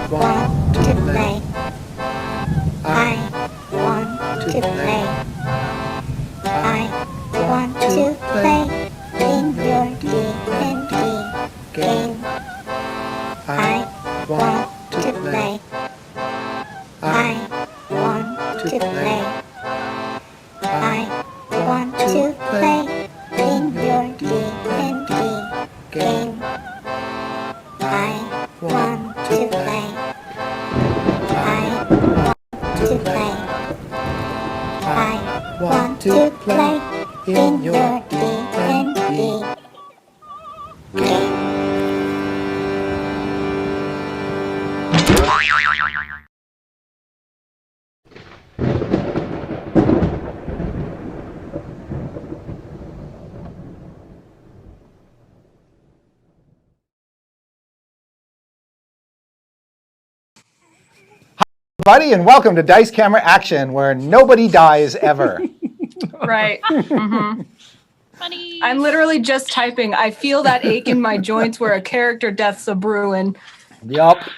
want to play. I want to play. I want to play in your D&D game. I want to play. I want to play. I want to play in your D&D game. I want to play. I want to play. I want to play in your D&D game. Buddy, and welcome to Dice Camera Action, where nobody dies ever. Right. Mm-hmm. Funny. I'm literally just typing. I feel that ache in my joints where a character death's a brewing. Yup.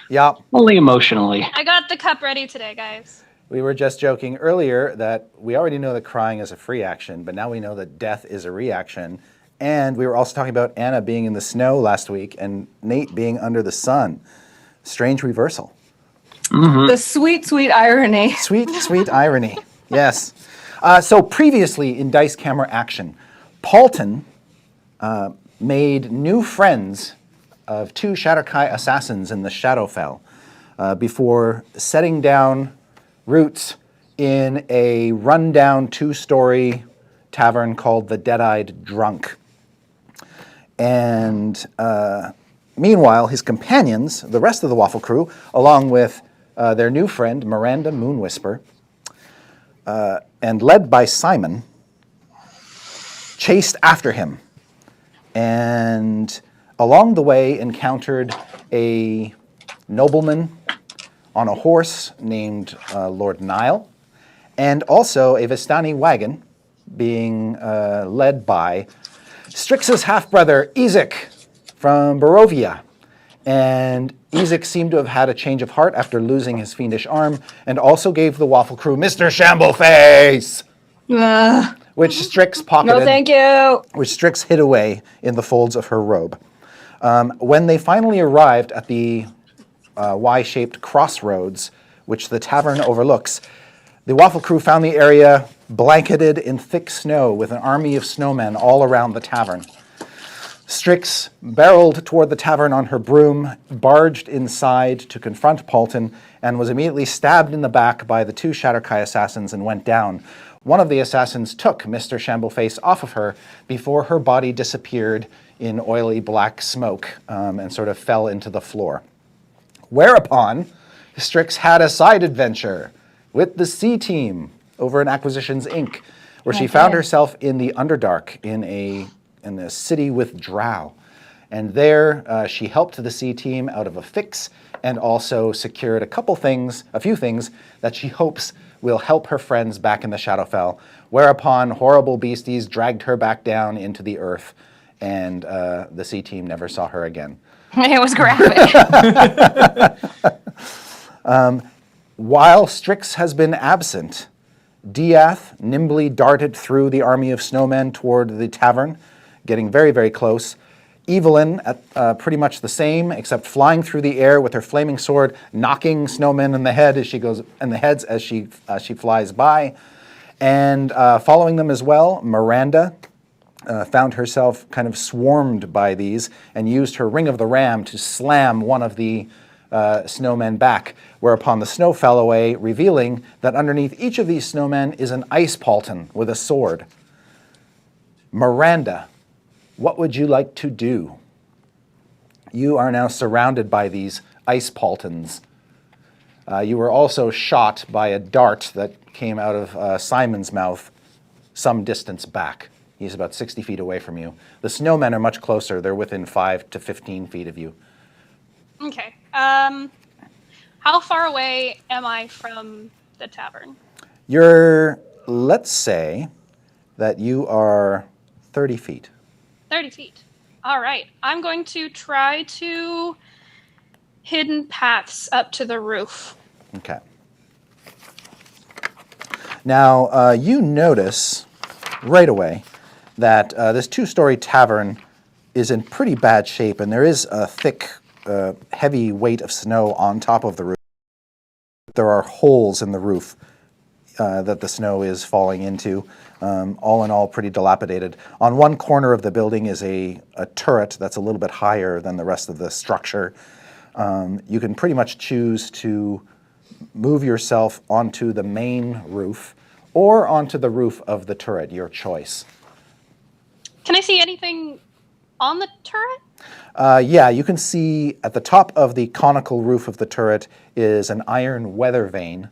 Only emotionally. I got the cup ready today, guys. We were just joking earlier that we already know that crying is a free action, but now we know that death is a reaction. And we were also talking about Anna being in the snow last week and Nate being under the sun. Strange reversal. Mm-hmm. The sweet, sweet irony. Sweet, sweet irony. Yes. So previously in Dice Camera Action, Paulton made new friends of two Shadowkai assassins in the Shadowfell before setting down roots in a rundown two-story tavern called the Dead-Eyed Drunk. And meanwhile, his companions, the rest of the Waffle Crew, along with their new friend, Miranda Moonwhisper, and led by Simon, chased after him. And along the way encountered a nobleman on a horse named Lord Nile, and also a Vistani wagon being led by Strix's half-brother, Izek, from Barovia. And Izek seemed to have had a change of heart after losing his fiendish arm, and also gave the Waffle Crew Mr. Shambleface, which Strix pocketed. No, thank you. Which Strix hid away in the folds of her robe. When they finally arrived at the Y-shaped crossroads, which the tavern overlooks, the Waffle Crew found the area blanketed in thick snow with an army of snowmen all around the tavern. Strix barreled toward the tavern on her broom, barged inside to confront Paulton, and was immediately stabbed in the back by the two Shadowkai assassins and went down. One of the assassins took Mr. Shambleface off of her before her body disappeared in oily black smoke and sort of fell into the floor. Whereupon, Strix had a side adventure with the C Team over in Acquisitions Inc., where she found herself in the Underdark in a city with drow. And there she helped the C Team out of a fix and also secured a few things that she hopes will help her friends back in the Shadowfell, whereupon horrible beasties dragged her back down into the earth, and the C Team never saw her again. It was graphic. While Strix has been absent, Diath nimbly darted through the army of snowmen toward the tavern, getting very, very close. Evelyn, pretty much the same, except flying through the air with her flaming sword, knocking snowmen in the head as she goes, in the heads as she flies by. And following them as well, Miranda found herself kind of swarmed by these and used her Ring of the Ram to slam one of the snowmen back, whereupon the snow fell away, revealing that underneath each of these snowmen is an ice Paulton with a sword. Miranda, what would you like to do? You are now surrounded by these ice Paultons. You were also shot by a dart that came out of Simon's mouth some distance back. He's about 60 feet away from you. The snowmen are much closer. They're within 5 to 15 feet of you. Okay. How far away am I from the tavern? Let's say that you are 30 feet. 30 feet. All right. I'm going to try to hidden paths up to the roof. Okay. Now, you notice right away that this two-story tavern is in pretty bad shape, and there is a thick, heavy weight of snow on top of the roof. There are holes in the roof that the snow is falling into. All in all, pretty dilapidated. On one corner of the building is a turret that's a little bit higher than the rest of the structure. You can pretty much choose to move yourself onto the main roof or onto the roof of the turret, your choice. Can I see anything on the turret? Yeah, you can see at the top of the conical roof of the turret is an iron weather vane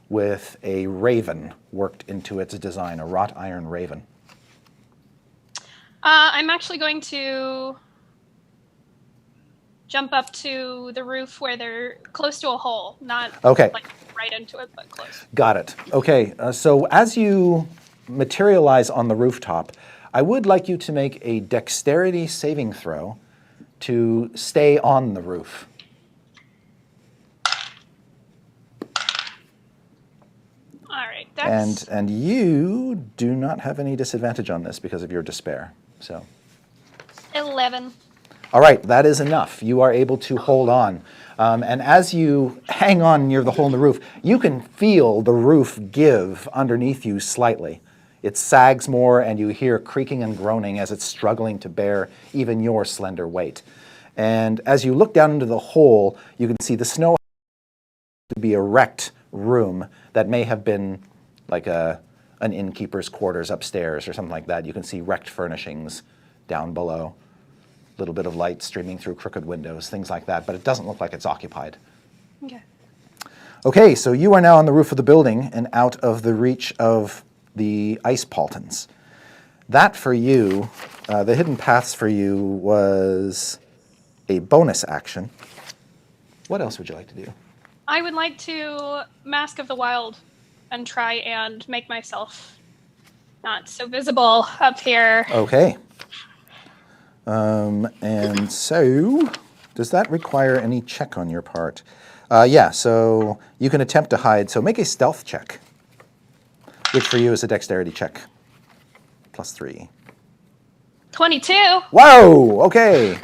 with a raven worked into its design, a wrought iron raven. I'm actually going to jump up to the roof where they're close to a hole, not Okay. like right into it, but close. Got it. Okay, so as you materialize on the rooftop, I would like you to make a dexterity saving throw to stay on the roof. All right, that's And you do not have any disadvantage on this because of your despair. So, 11. all right, that is enough. You are able to hold on. And as you hang on near the hole in the roof, you can feel the roof give underneath you slightly. It sags more, and you hear creaking and groaning as it's struggling to bear even your slender weight. And as you look down into the hole, you can see the snow to be a wrecked room that may have been like an innkeeper's quarters upstairs or something like that. You can see wrecked furnishings down below, a little bit of light streaming through crooked windows, things like that, but it doesn't look like it's occupied. Okay. Okay, so you are now on the roof of the building and out of the reach of the ice paltons. That for you, the hidden paths for you was a bonus action. What else would you like to do? I would like to Mask of the Wild and try and make myself not so visible up here. Okay. And so, does that require any check on your part? Yeah, so you can attempt to hide. So make a stealth check, which for you is a dexterity check. +3. 22. Whoa, okay.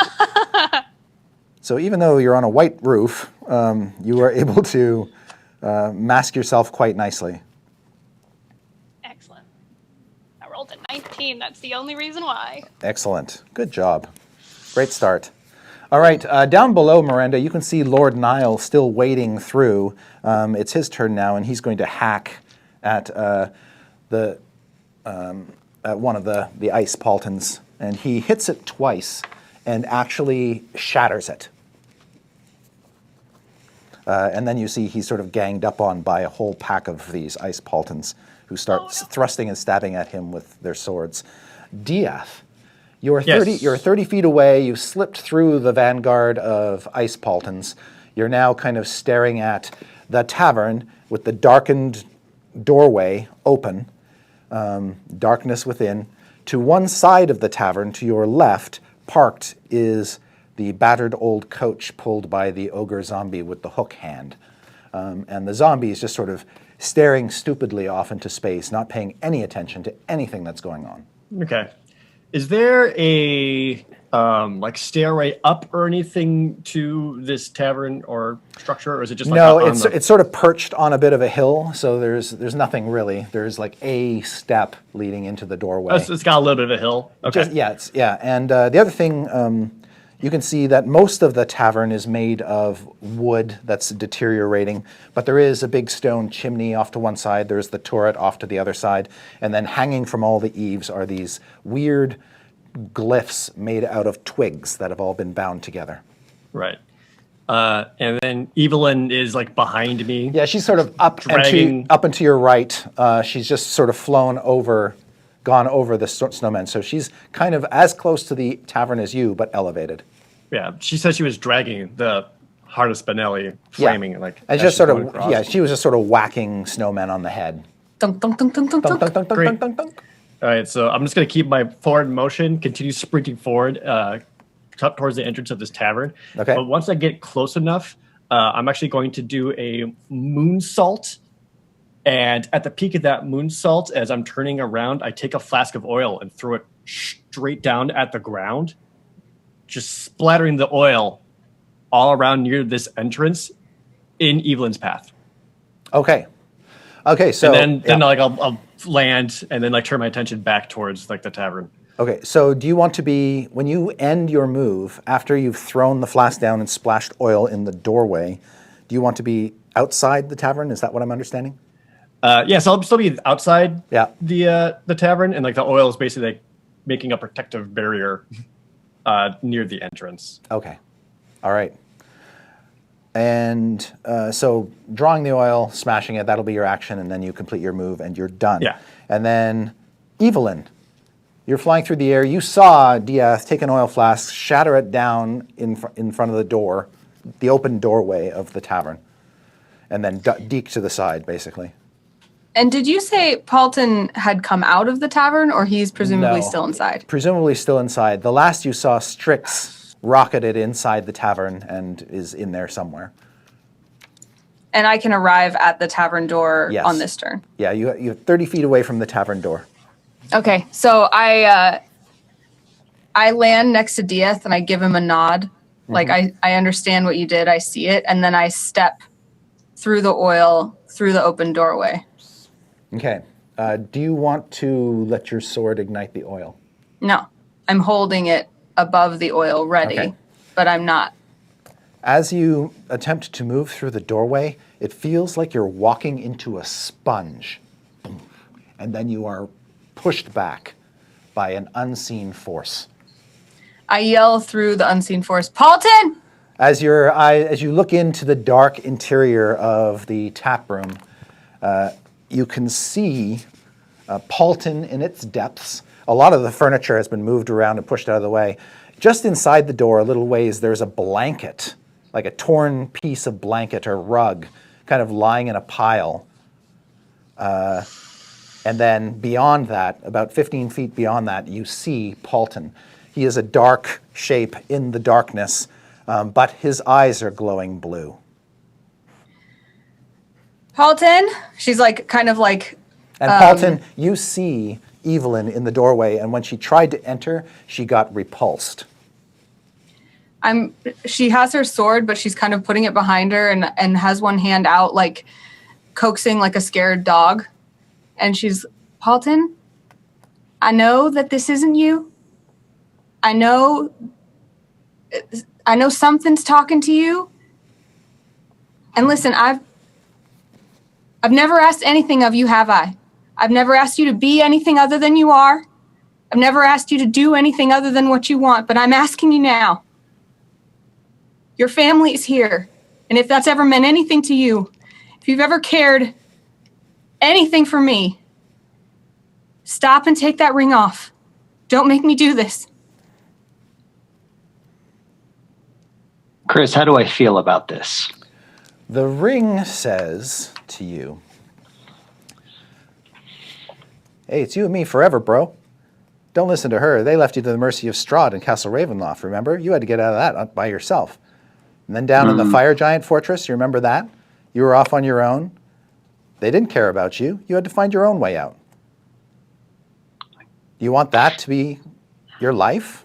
So even though you're on a white roof, you are able to mask yourself quite nicely. Excellent. I rolled a 19. That's the only reason why. Excellent. Good job. Great start. All right, down below, Miranda, you can see Lord Nile still wading through. It's his turn now, and he's going to hack at one of the ice paltons, and he hits it twice and actually shatters it. And then you see he's sort of ganged up on by a whole pack of these ice paltons who start thrusting and stabbing at him with their swords. Diath, you're 30 feet away. You've slipped through the vanguard of ice paltons. You're now kind of staring at the tavern with the darkened doorway open, darkness within. To one side of the tavern, to your left, parked is the battered old coach pulled by the ogre zombie with the hook hand. And the zombie is just sort of staring stupidly off into space, not paying any attention to anything that's going on. Okay. Is there a like stairway up or anything to this tavern or structure, or is it just like no? on It's sort of perched on a bit of a hill, so there's nothing really. There's like a step leading into the doorway. It's got a little bit of a hill. Okay. And the other thing, you can see that most of the tavern is made of wood that's deteriorating, but there is a big stone chimney off to one side. There's the turret off to the other side, and then hanging from all the eaves are these weird glyphs made out of twigs that have all been bound together. Right. And then Evelyn is like behind me. Yeah, she's sort of up and to your right. She's just sort of gone over the snowman. So she's kind of as close to the tavern as you, but elevated. Yeah, she said she was dragging the Heart of Spinelli, flaming like. And just sort of she was just sort of whacking snowmen on the head. Dunk, dunk, dunk, dunk, dunk, Dunk, dunk. dunk, dunk, dunk, dunk, dunk. All right, so I'm just gonna keep my forward motion, continue sprinting forward, towards the entrance of this tavern. Okay. But once I get close enough, I'm actually going to do a moonsault. And at the peak of that moonsault, as I'm turning around, I take a flask of oil and throw it straight down at the ground, just splattering the oil all around near this entrance in Evelyn's path. Okay. Okay, so... And then like I'll land and then like turn my attention back towards like the tavern. Okay, so do you want to be, when you end your move, after you've thrown the flask down and splashed oil in the doorway, do you want to be outside the tavern? Is that what I'm understanding? Yes, I'll still be outside Yeah. the tavern, and like the oil is basically like making a protective barrier near the entrance. Okay. All right. And so drawing the oil, smashing it, that'll be your action, and then you complete your move, and you're done. Yeah. And then, Evelyn, you're flying through the air. You saw Diaz take an oil flask, shatter it down in front of the door, the open doorway of the tavern, and then deke to the side, basically. And did you say Paulton had come out of the tavern, or he's presumably No. still inside? Presumably still inside. The last you saw, Strix rocketed inside the tavern and is in there somewhere. And I can arrive at the tavern door Yes. on this turn. Yeah, you're 30 feet away from the tavern door. Okay, so I land next to Diaz and I give him a nod. Like, I understand what you did. I see it. And then I step through the oil, through the open doorway. Okay. Do you want to let your sword ignite the oil? No, I'm holding it above the oil ready, Okay. but I'm not. As you attempt to move through the doorway, it feels like you're walking into a sponge. Boom. And then you are pushed back by an unseen force. I yell through the unseen force, Paulton! As you look into the dark interior of the tap room, you can see Paulton in its depths. A lot of the furniture has been moved around and pushed out of the way. Just inside the door, a little ways, there's a blanket, like a torn piece of blanket or rug, kind of lying in a pile. And then beyond that, about 15 feet beyond that, you see Paulton. He is a dark shape in the darkness, but his eyes are glowing blue. Paulton? She's like, kind of like, And Paulton, you see Evelyn in the doorway, and when she tried to enter, she got repulsed. she has her sword, but she's kind of putting it behind her and has one hand out, like coaxing like a scared dog. And she's, Paulton, I know that this isn't you. I know something's talking to you. And listen, I've never asked anything of you, have I? I've never asked you to be anything other than you are. I've never asked you to do anything other than what you want, but I'm asking you now. Your family is here. And if that's ever meant anything to you, if you've ever cared anything for me, stop and take that ring off. Don't make me do this. Chris, how do I feel about this? The ring says to you, hey, it's you and me forever, bro. Don't listen to her. They left you to the mercy of Strahd and Castle Ravenloft, remember? You had to get out of that by yourself. And then down in the Fire Giant Fortress, you remember that? You were off on your own. They didn't care about you. You had to find your own way out. Do you want that to be your life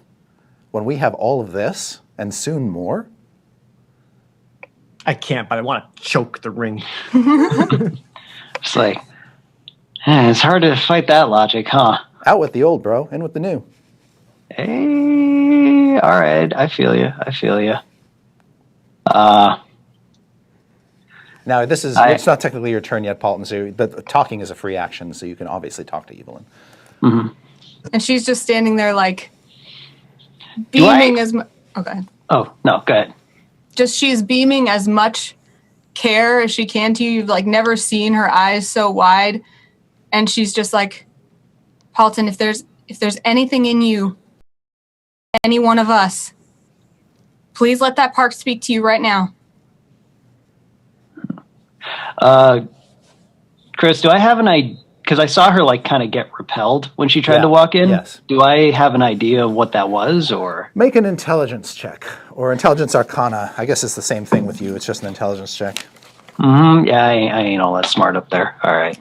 when we have all of this and soon more? I can't, but I want to choke the ring. It's like, it's hard to fight that logic, huh? Out with the old, bro. In with the new. Hey, all right. I feel you. Now, it's not technically your turn yet, Paulton, but talking is a free action, so you can obviously talk to Evelyn. Mm-hmm. And she's just standing there like beaming as much. Okay. Oh, no, go ahead. She's beaming as much care as she can to you. You've like never seen her eyes so wide. And she's just like, Paulton, if there's anything in you, any one of us, please let that park speak to you right now. Chris, do I have an because I saw her like kind of get repelled when she tried Yeah, to walk in. yes. Do I have an idea of what that was, or? Make an intelligence check, or intelligence arcana. I guess it's the same thing with you. It's just an intelligence check. Yeah, I ain't all that smart up there. All right.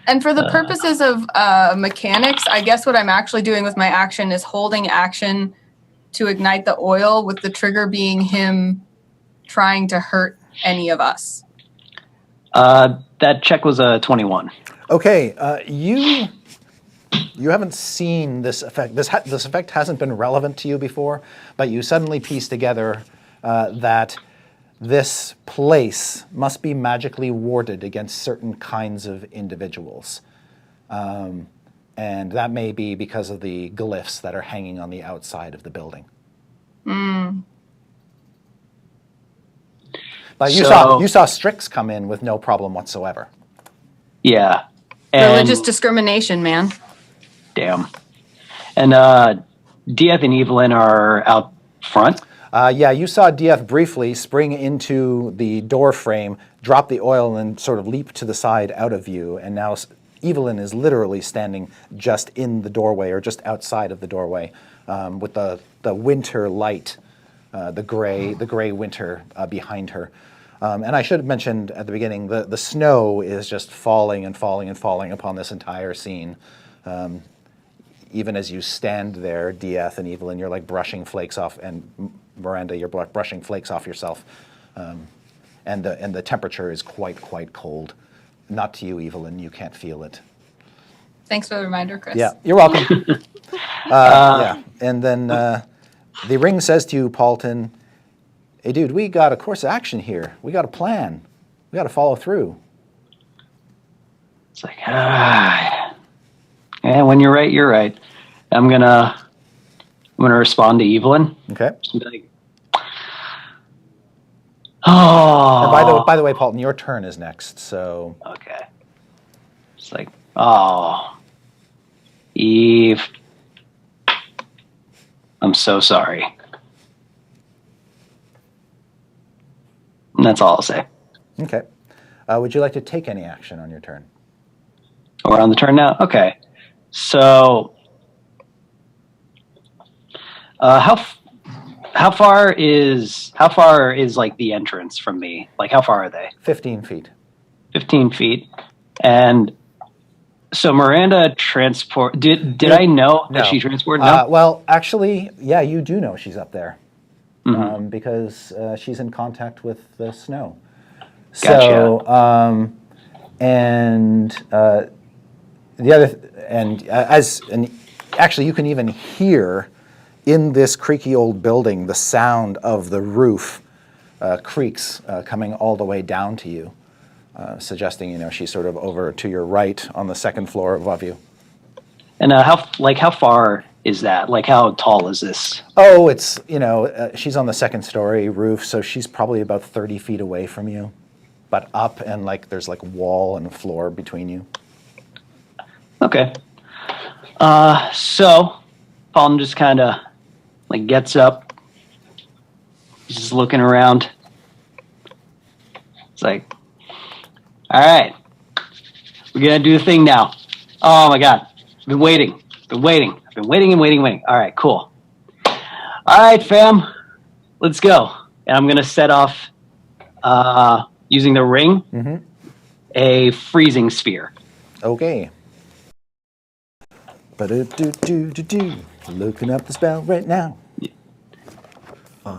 And for the purposes of mechanics, I guess what I'm actually doing with my action is holding action to ignite the oil, with the trigger being him trying to hurt any of us. That check was a 21. Okay, you haven't seen this effect. This effect hasn't been relevant to you before, but you suddenly piece together that this place must be magically warded against certain kinds of individuals. And that may be because of the glyphs that are hanging on the outside of the building. But you saw Strix come in with no problem whatsoever. Yeah. And, Religious discrimination, man. Damn. And DF and Evelyn are out front. Yeah, you saw DF briefly spring into the door frame, drop the oil, and sort of leap to the side out of view. And now Evelyn is literally standing just in the doorway, or just outside of the doorway, with the winter light, the gray winter behind her. And I should have mentioned at the beginning, the snow is just falling and falling and falling upon this entire scene. Even as you stand there, DF and Evelyn, you're like brushing flakes off, and Miranda, you're brushing flakes off yourself. And the temperature is quite cold. Not to you, Evelyn, you can't feel it. Thanks for the reminder, Chris. Yeah, you're welcome. Yeah, and then the ring says to you, Paulton, hey dude, we got a course of action here. We got a plan. We got to follow through. It's like, yeah, when you're right, you're right. I'm gonna respond to Evelyn. Okay. Just be like, oh. And by the way, Paulton, your turn is next. So. Okay. It's like, oh, Eve, I'm so sorry. And that's all I'll say. Okay. Would you like to take any action on your turn? We're on the turn now? Okay. So, how far is like the entrance from me? Like, how far are they? 15 feet. 15 feet. And so Miranda transport. Did I know that she transported? No. Well, actually, yeah, you do know she's up there, because she's in contact with the snow. Gotcha. So, and the other, and actually, you can even hear in this creaky old building the sound of the roof creaks coming all the way down to you, suggesting she's sort of over to your right on the second floor above you. And how far is that? Like, how tall is this? Oh, it's she's on the second story roof, so she's probably about 30 feet away from you, but up, and like there's like wall and floor between you. Okay. So Paul just kind of like gets up. He's just looking around. It's like, all right, we're gonna do the thing now. Oh my God, I've been waiting. I've been waiting. All right, cool. All right, fam, let's go. And I'm gonna set off using the ring, a freezing sphere. Okay. Ba-do-do-do-do-do. Looking up the spell right now.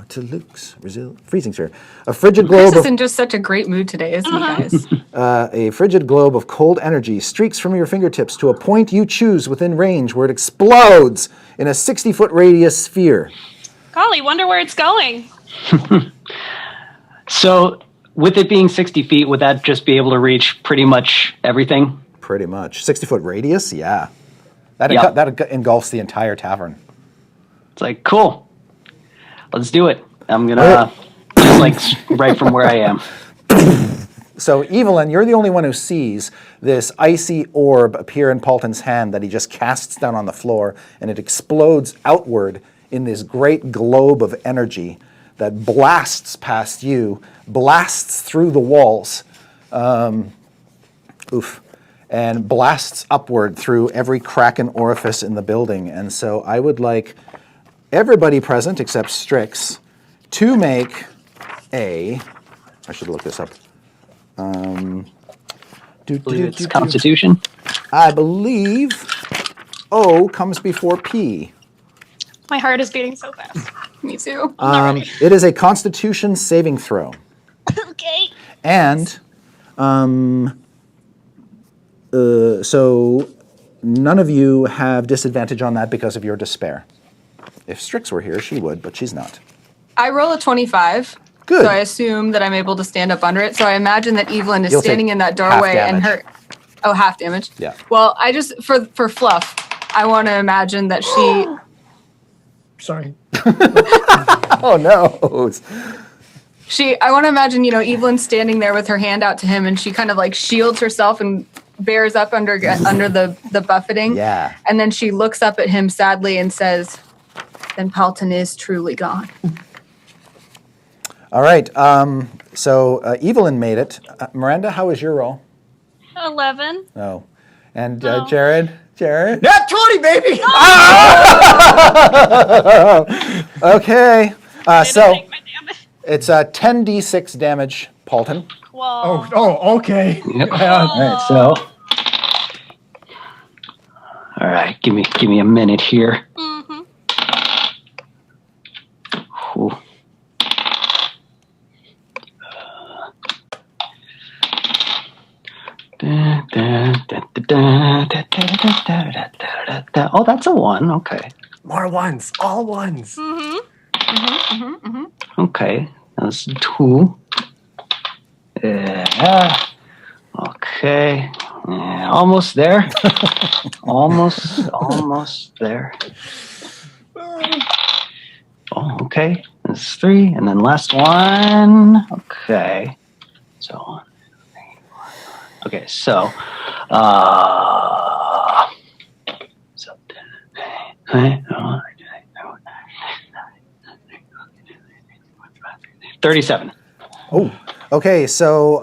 To Luke's freezing sphere. A frigid globe. Chris is in just such a great mood today, isn't he, guys? A frigid globe of cold energy streaks from your fingertips to a point you choose within range, where it explodes in a 60-foot radius sphere. Golly, wonder where it's going. So, with it being 60 feet, would that just be able to reach pretty much everything? Pretty much. 60-foot radius? Yeah. That engulfs the entire tavern. It's like, cool. Let's do it. I'm going to, just like, right from where I am. So, Evelyn, you're the only one who sees this icy orb appear in Paulton's hand that he just casts down on the floor, and it explodes outward in this great globe of energy that blasts past you, blasts through the walls. and blasts upward through every crack and orifice in the building. And so I would like everybody present except Strix to make I should look this up. I believe it's Constitution. I believe O comes before P. My heart is beating so fast. Me too. It is a Constitution saving throw. Okay. And so none of you have disadvantage on that because of your despair. If Strix were here, she would, but she's not. I roll a 25. Good. So I assume that I'm able to stand up under it. So I imagine that Evelyn is You'll standing take in that half doorway and damage. half damage. Yeah. Well, I just for fluff, I want to imagine that she Sorry. Oh no. I want to imagine, Evelyn standing there with her hand out to him, and she kind of like shields herself and bears up under the buffeting. Yeah. And then she looks up at him sadly and says, "Then Paulton is truly gone." All right. So Evelyn made it. Miranda, how was your roll? 11. Oh. And No. Jared? Nat 20, baby! Okay. So Take my damage. it's 10d6 damage, Paulton. Whoa. Oh, okay. Yep. All right, so. All right, give me a minute here. Mm-hmm. Ooh. Oh, that's a 1. Okay. More ones. All ones. Mm-hmm. Okay. That's 2. Yeah. Okay. Yeah, almost there. almost there. Oh, okay. That's 3. And then last one. Okay. So, okay, so, so 37. Oh, okay. So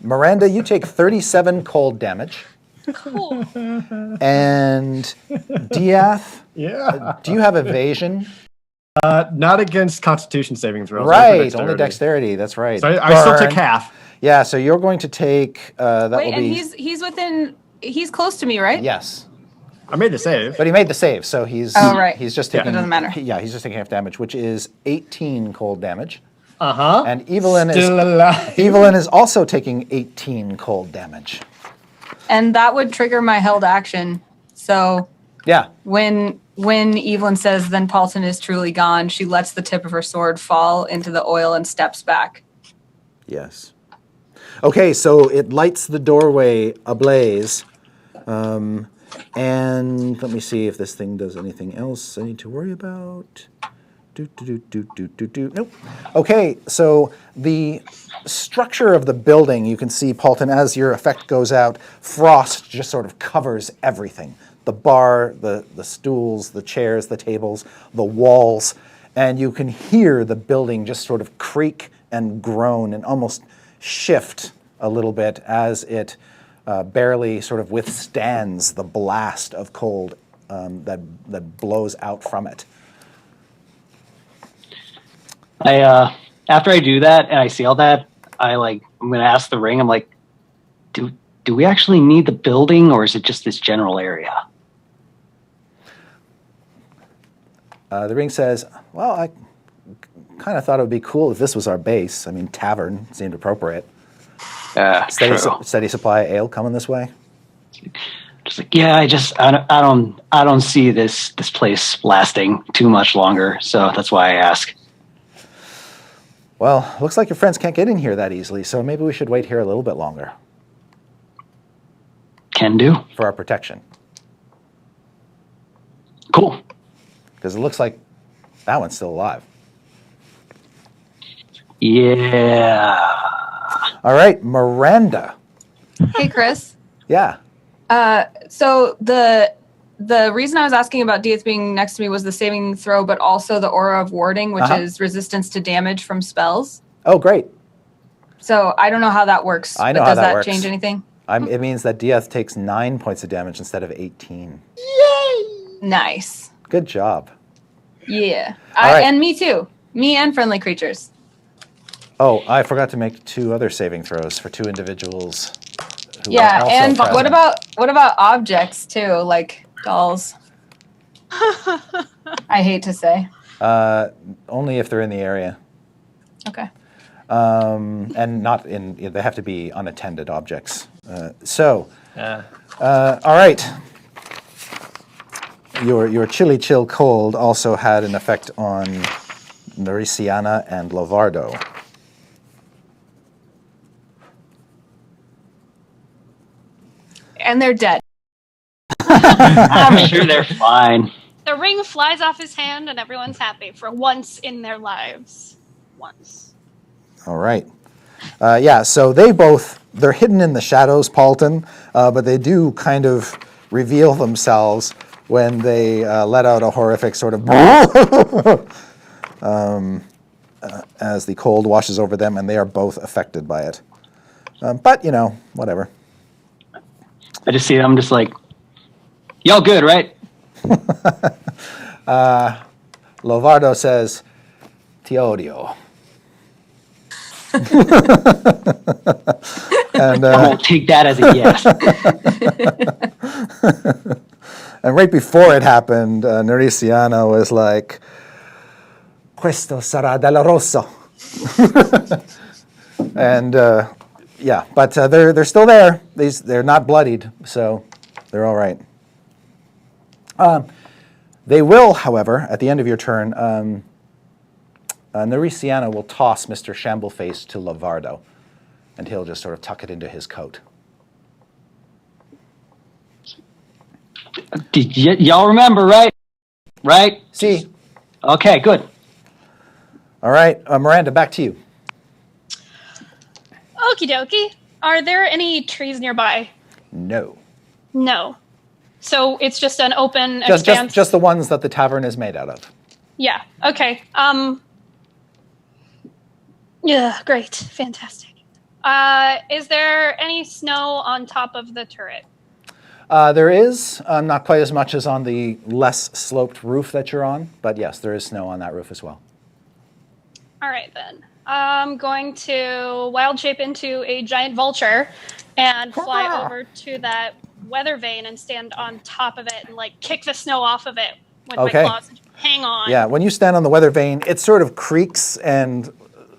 Miranda, you take 37 cold damage. Cool. And Diath, Yeah. do you have evasion? Not against Constitution saving throws. Right, only dexterity. That's right. So I still Burn. took half. Yeah, so you're going to take that Wait, will and be he's close to me, right? yes. I made the save. But he made the save, so he's right. he's just Yeah. taking It doesn't matter. he's just taking half damage, which is 18 cold damage. Uh-huh. And Evelyn Still alive. is also taking 18 cold damage. And that would trigger my held action. So Yeah. when Evelyn says, "Then Paulton is truly gone," she lets the tip of her sword fall into the oil and steps back. Yes. Okay, so it lights the doorway ablaze. And let me see if this thing does anything else I need to worry about. Nope. Okay, so the structure of the building, you can see, Paulton, as your effect goes out, frost just sort of covers everything. The bar, the stools, the chairs, the tables, the walls, and you can hear the building just sort of creak and groan and almost shift a little bit as it barely sort of withstands the blast of cold that blows out from it. After I do that and I see all that, I'm gonna ask the ring. I'm like, do we actually need the building, or is it just this general area? The ring says, well, I kind of thought it would be cool if this was our base. I mean, tavern seemed appropriate. True. Steady supply of ale coming this way. Just like, yeah, I don't see this place lasting too much longer, so that's why I ask. Well, looks like your friends can't get in here that easily, so maybe we should wait here a little bit longer Can do. for our protection. Cool. Because it looks like that one's still alive. Yeah. All right, Miranda. Hey, Chris. Yeah. So the reason I was asking about Diaz being next to me was the saving throw, but also the aura of warding, which is resistance to damage from spells. Oh, great. So I don't know how that works. I know but how does that that works. change anything? It means that Diaz takes 9 points of damage instead of 18. Nice. Good job. Yeah. All right. And me too. Me and friendly creatures. Oh, I forgot to make 2 other saving throws for 2 individuals. Who are Yeah, also and traveling. what about objects too, like dolls? I hate to say. Only if they're in the area. Okay. And not in. They have to be unattended objects. All right. Your chilly chill cold also had an effect on Nericiana and Lovardo. And they're dead. I'm sure they're fine. The ring flies off his hand and everyone's happy for once in their lives. Once. All right. So they're hidden in the shadows, Paulton, but they do kind of reveal themselves when they let out a horrific sort of as the cold washes over them, and they are both affected by it. But, whatever. I just see them just like, y'all good, right? Lovardo says, "Ti odio." And I won't take that as a yes. and right before it happened, Nericiana was like, "Questo sarà della rosso." And but they're still there. They're not bloodied, so they're all right. They will, however, at the end of your turn, Nericiana will toss Mr. Shambleface to Lovardo, and he'll just sort of tuck it into his coat. Y'all remember, right? Right? See? Okay, good. All right, Miranda, back to you. Okie dokie. Are there any trees nearby? No. No. So it's just an open Just expanse? just the ones that the tavern is made out of. Yeah. Okay. Yeah, great. Fantastic. Is there any snow on top of the turret? There is, not quite as much as on the less sloped roof that you're on, but yes, there is snow on that roof as well. All right, then. I'm going to wild shape into a giant vulture and fly over to that weather vane and stand on top of it and kick the snow off of it with my claws and hang on. Yeah, when you stand on the weather vane, it sort of creaks and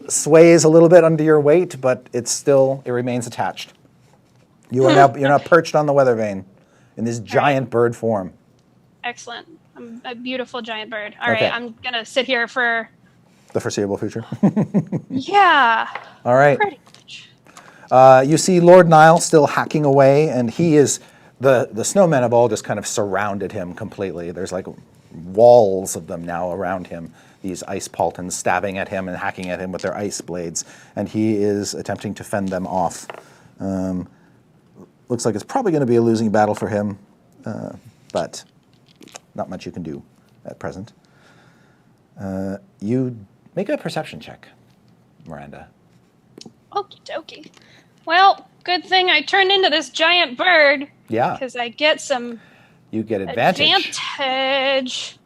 sways a little bit under your weight, but it remains attached. You're now perched on the weather vane in this giant bird form. Excellent. I'm a beautiful giant bird. All Okay. right, I'm going to sit here for... The foreseeable future. Yeah. All right. Pretty much. You see Lord Nile still hacking away, and he is the snowmen have all just kind of surrounded him completely. There's like walls of them now around him. These ice Paultons stabbing at him and hacking at him with their ice blades, and he is attempting to fend them off. Looks like it's probably going to be a losing battle for him, but not much you can do at present. You make a perception check, Miranda. Okie dokie. Well, good thing I turned into this giant bird. Yeah. Because I get some You get advantage. advantage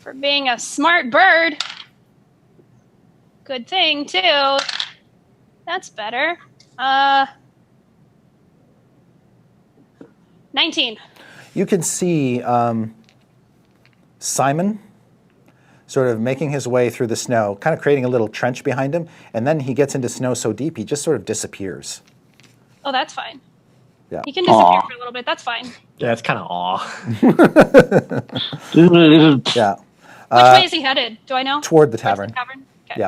for being a smart bird. Good thing, too. That's better. 19. You can see Simon sort of making his way through the snow, kind of creating a little trench behind him, and then he gets into snow so deep he just sort of disappears. Oh, that's fine. Yeah. He can disappear for a little bit. That's fine. Yeah, it's kind of awe. Yeah. Which way is he headed? Do I know? Toward the Towards tavern. the tavern? Okay.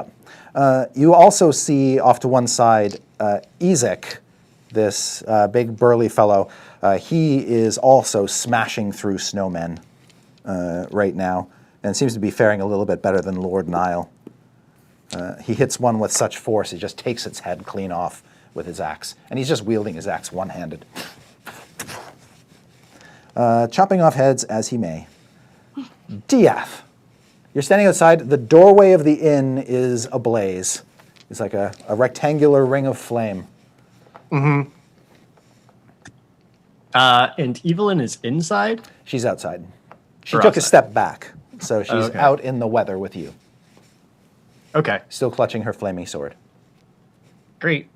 Yeah. You also see off to one side Izek, this big burly fellow. He is also smashing through snowmen right now, and seems to be faring a little bit better than Lord Nile. He hits one with such force, he just takes its head clean off with his axe, and he's just wielding his axe one-handed. Chopping off heads as he may. Diath, you're standing outside. The doorway of the inn is ablaze. It's like a rectangular ring of flame. Mm-hmm. And Evelyn is inside? She's outside. She Or took a outside. step back, so she's Okay. out in the weather with you, Okay, still clutching her flaming sword. great.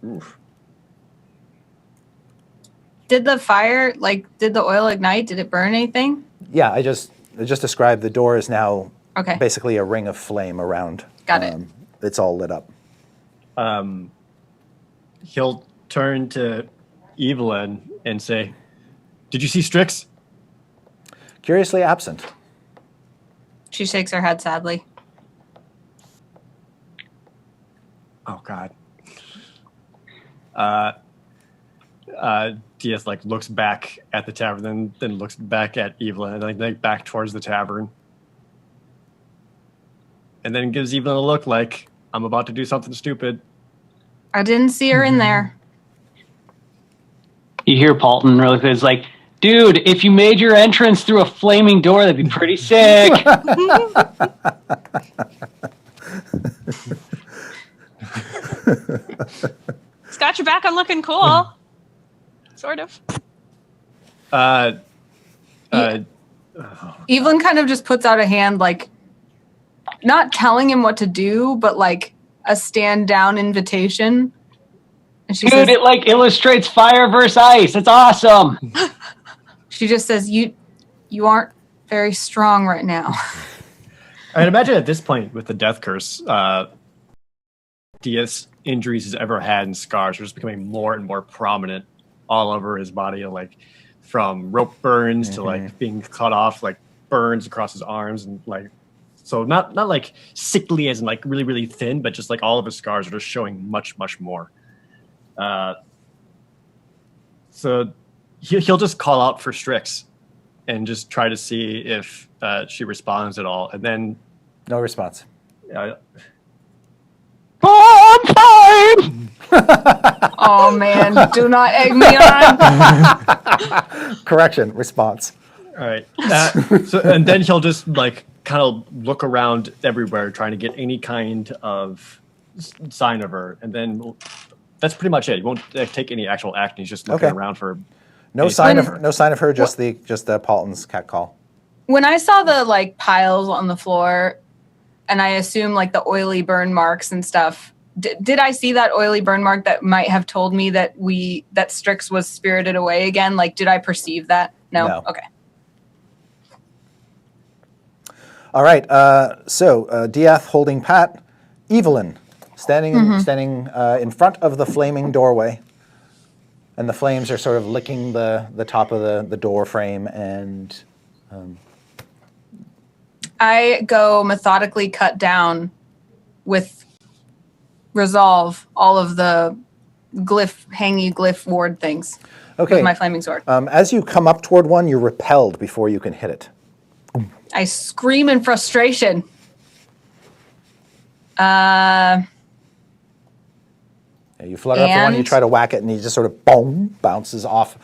Oof. Did the fire, did the oil ignite? Did it burn anything? Yeah, I just described the door is now Okay. basically a ring of flame around. Got it. It's all lit up. He'll turn to Evelyn and say, "Did you see Strix?" Curiously absent. She shakes her head sadly. Oh God. Diaz looks back at the tavern, then looks back at Evelyn, and then back towards the tavern, and then gives Evelyn a look like I'm about to do something stupid. I didn't see her in there. You hear Paulton really quick. It's like, dude, if you made your entrance through a flaming door, that'd be pretty sick. It's got your back on looking cool. Sort of. Evelyn kind of just puts out a hand, not telling him what to do, but a stand down invitation. And she Dude, says, it illustrates fire versus ice. It's awesome. she just says, you aren't very strong right now. I'd imagine at this point with the death curse, Diaz injuries he's ever had and scars are just becoming more and more prominent all over his body, from rope burns to being cut off, burns across his arms, and so not sickly as in really really thin, but just all of his scars are just showing much more. So he'll just call out for Strix and just try to see if she responds at all, and then No response. Oh, I'm fine. Oh man, do not egg me on. Correction, response. all right. And then he'll just kind of look around everywhere, trying to get any kind of sign of her, and then that's pretty much it. He won't take any actual action. He's just looking Okay. around for No any sign of her. her. No sign of her. Just the Paulton's cat call. When I saw the piles on the floor, and I assume the oily burn marks and stuff, did I see that oily burn mark that might have told me that Strix was spirited away again? Did I perceive that? No. Okay. All right. So Diath holding pat, Evelyn standing in front of the flaming doorway, and the flames are sort of licking the top of the door frame, and I go methodically cut down with resolve all of the hangy glyph ward things okay. with my flaming sword. As you come up toward one, you're repelled before you can hit it. I scream in frustration. You flutter up to one, and you And? try to whack it, and he just sort of boom, bounces off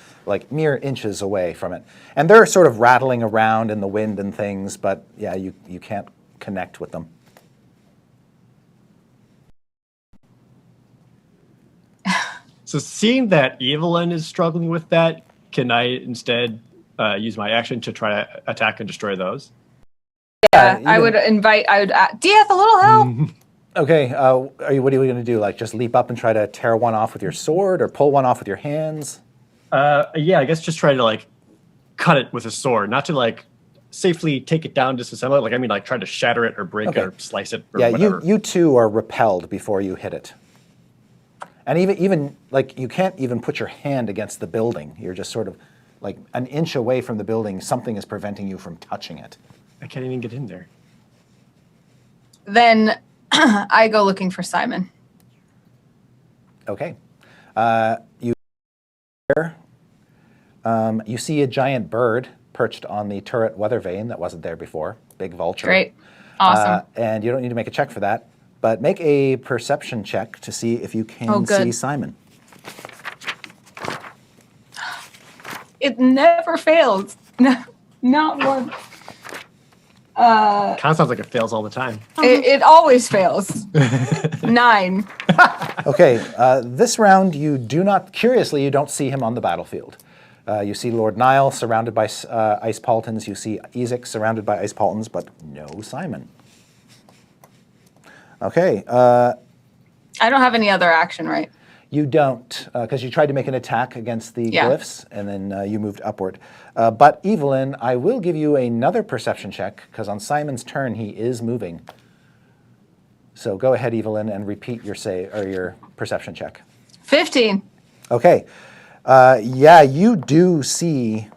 mere inches away from it. And they're sort of rattling around in the wind and things, but yeah, you can't connect with them. So seeing that Evelyn is struggling with that, can I instead use my action to try to attack and destroy those? Yeah, you I can- would Diath, a little help. Okay, what are you going to do? Just leap up and try to tear one off with your sword, or pull one off with your hands? Yeah, I guess just try to cut it with a sword, not to safely take it down, disassemble it. Try to shatter it or break it or slice it or Yeah, whatever. you two are repelled before you hit it. And even you can't even put your hand against the building. You're just sort of an inch away from the building. Something is preventing you from touching it. I can't even get in there. Then I go looking for Simon. Okay. You see a giant bird perched on the turret weather vane that wasn't there before. Big vulture. Great. Awesome. And you don't need to make a check for that, but make a perception check to see if you can good. see Simon. It never fails. No, not one. Kind of sounds like it fails all the time. It always fails. 9. Okay, this round you do not, curiously, you don't see him on the battlefield. You see Lord Nile surrounded by ice paultons. You see Izek surrounded by ice paultons, but no Simon. Okay. I don't have any other action, right? You don't, because you tried to make an attack against the Yeah. glyphs, and then you moved upward. But Evelyn, I will give you another perception check, because on Simon's turn he is moving. So go ahead, Evelyn, and repeat your perception check. 15. Okay. Yeah, you do see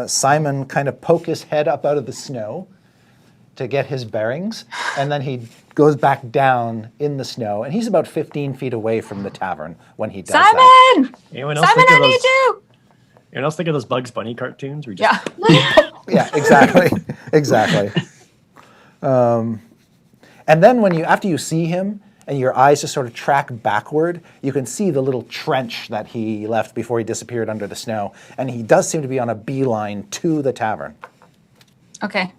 Simon kind of poke his head up out of the snow to get his bearings, and then he goes back down in the snow, and he's about 15 feet away from the tavern when he does that. Simon! Anyone else Simon, think of I those, need you! Anyone else think of those Bugs Bunny cartoons? Where you just, Yeah. Yeah, exactly, exactly. And then after you see him, and your eyes just sort of track backward, you can see the little trench that he left before he disappeared under the snow, and he does seem to be on a beeline to the tavern. Okay.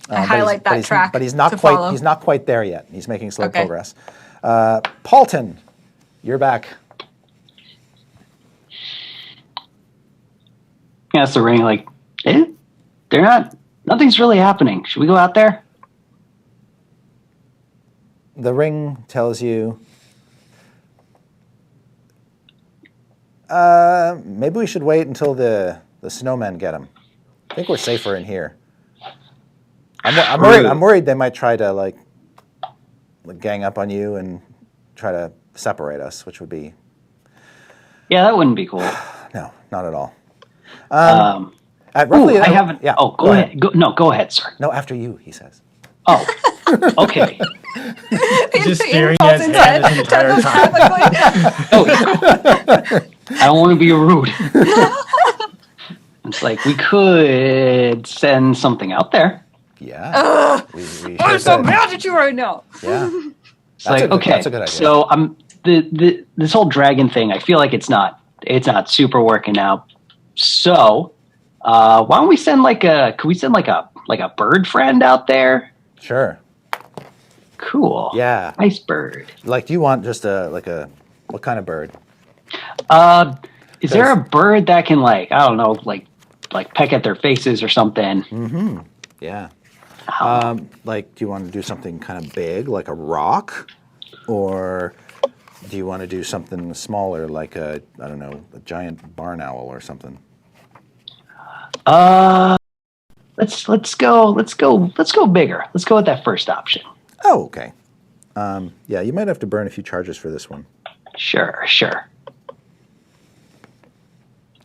But I he's- highlight that track But he's not to quite. follow. He's not quite there yet. He's making slow Okay. progress. Paulton, you're back. Yeah, it's the ring. Like, they're not. Nothing's really happening. Should we go out there? The ring tells you. Maybe we should wait until the snowmen get him. I think we're safer in here. I'm worried they might try to like gang up on you and try to separate us, which would be Yeah, that wouldn't be cool. no, not at all. I haven't. Yeah. Oh, go ahead. Go ahead, sir. No, after you, he says. Oh, okay. just staring at his head his entire time. I don't want to be rude. It's like we could send something out there. Yeah. We sure I'm so could. mad at you right now. Yeah. It's like okay. That's a good idea. So this whole dragon thing. I feel like it's not super working out. So why don't we send could we send like a bird friend out there? Sure. Cool. Yeah. Nice bird. Like, do you want just what kind of bird? Is there a bird that can like peck at their faces or something? Yeah. Like, do you want to do something kind of big, like a rock? Or do you want to do something smaller, like a giant barn owl or something? Let's go bigger. Let's go with that first option. Oh, okay. Yeah, you might have to burn a few charges for this one. Sure.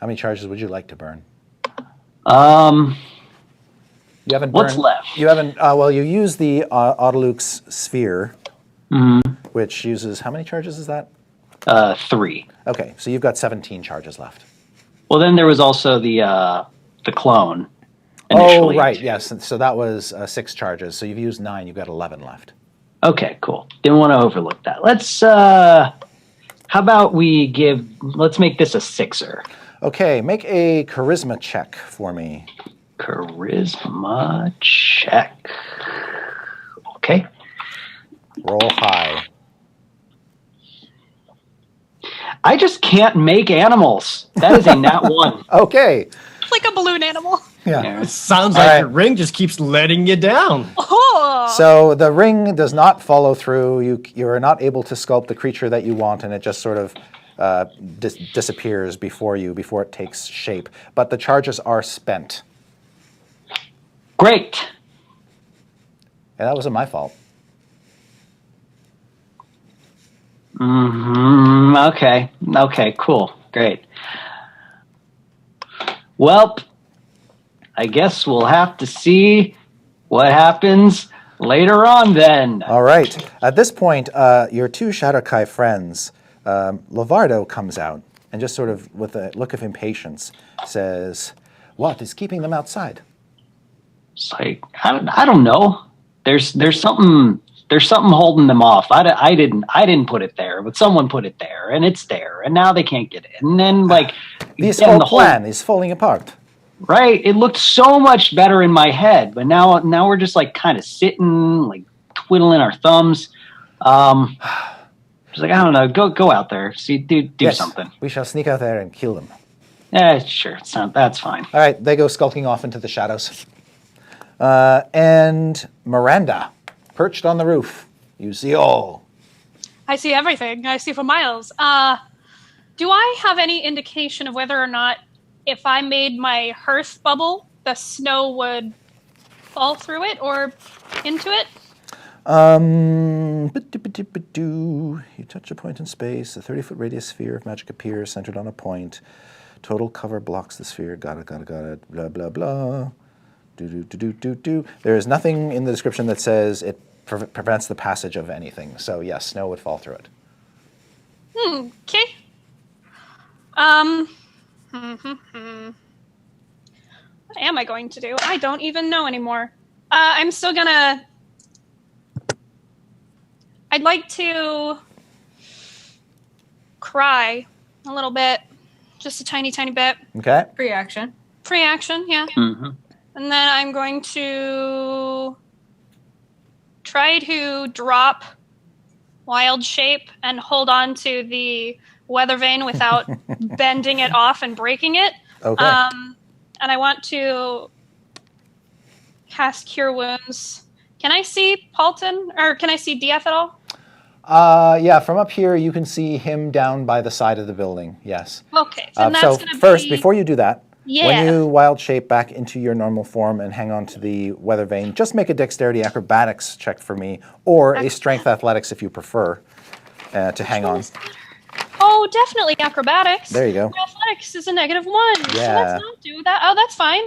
How many charges would you like to burn? Um, You haven't What's burned- left? You haven't. Well, you use the Autoluke's sphere, which uses how many charges is that? 3. Okay, so you've got 17 charges left. Well, then there was also the clone. Oh, Initially. right. Yes. So that was 6 charges. So you've used 9. You've got 11 left. Okay, cool. Didn't want to overlook that. Let's. How about let's make this a 6er. Okay, make a charisma check for me. Charisma check. Okay. Roll high. I just can't make animals. That is a nat 1. Okay. Like a balloon animal. Yeah. It sounds All like right. the ring just keeps letting you down. Oh. So the ring does not follow through. You are not able to sculpt the creature that you want, and it just sort of disappears before it takes shape. But the charges are spent. Great. Yeah, that wasn't my fault. Okay. Okay, cool. Great. Well, I guess we'll have to see what happens later on then. All right. At this point, your 2 Shadowkai friends, Lavardo comes out and just sort of, with a look of impatience, says, "What is keeping them outside?" It's like I don't know. There's something holding them off. I didn't put it there, but someone put it there, and it's there, and now they can't get in. And then This whole plan is falling apart. Right? It looked so much better in my head, but now we're just like kind of sitting, like twiddling our thumbs. Just like, I don't know, go out there, see, do Yes, something. we shall sneak out there and kill them. Sure, that's fine. All right, they go skulking off into the shadows. And Miranda, perched on the roof, you see all. I see everything. I see for miles. Do I have any indication of whether or not if I made my hearth bubble, the snow would fall through it or into it? You touch a point in space. A 30-foot radius sphere of magic appears, centered on a point. Total cover blocks the sphere. Got it. Blah, blah, blah. There is nothing in the description that says it prevents the passage of anything. So, yes, snow would fall through it. Okay. What am I going to do? I don't even know anymore. I'm still gonna... I'd like to cry a little bit. Just a tiny, tiny bit. Okay. Free action. Free action, yeah. Mm-hmm. And then I'm going to try to drop Wild Shape and hold on to the weather vane without bending it off and breaking it. Okay. And I want to cast Cure Wounds. Can I see Paulton, or can I see DF at all? Yeah, from up here, you can see him down by the side of the building, yes. Okay, then that's So going to first, be... before you do that, Yeah. when you wild shape back into your normal form and hang on to the weather vane, just make a dexterity acrobatics check for me, or a strength athletics if you prefer, to hang on. Oh, definitely acrobatics. There you go. My athletics is a -1, so Yeah. let's not do that. Oh, that's fine.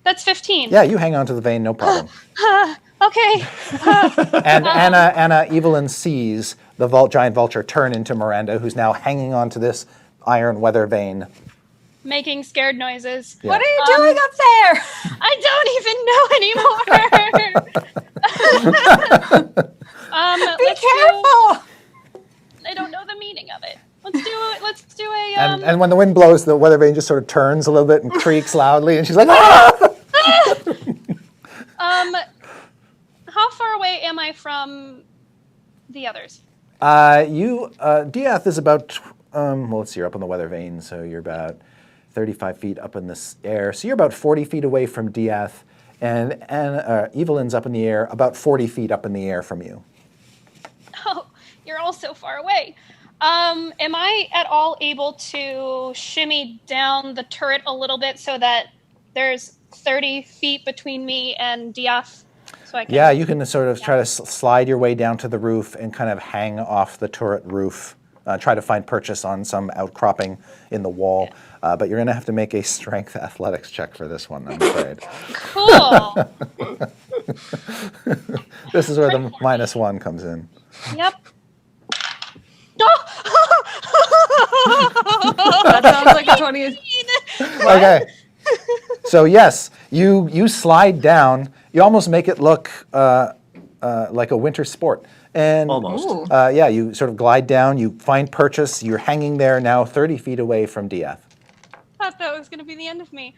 That's 15. Yeah, you hang on to the vane, no problem. Okay. And Anna Evelyn sees the giant vulture turn into Miranda, who's now hanging on to this iron weather vane. Making scared noises. Yeah. What are you doing up there? I don't even know anymore. Be careful. I don't know the meaning of it. Let's do a And when the wind blows, the weather vane just sort of turns a little bit and creaks loudly, and she's like, ah! How far away am I from the others? Diath is about, well, let's see, you're up on the weather vane, so you're about 35 feet up in the air. So you're about 40 feet away from Diath, and Evelyn's up in the air, about 40 feet up in the air from you. Oh, you're all so far away. Am I at all able to shimmy down the turret a little bit so that there's 30 feet between me and Diath? So I can... Yeah, you can sort of try to slide your way down to the roof and kind of hang off the turret roof. Try to find purchase on some outcropping in the wall. But you're going to have to make a strength athletics check for this one, I'm afraid. Cool. This is where the -1 comes in. Yep. That sounds like a 20. Okay. So yes, you slide down. You almost make it look like a winter sport. And Almost. Ooh. yeah, you sort of glide down. You find purchase. You're hanging there now, 30 feet away from Diath. Thought that was going to be the end of me.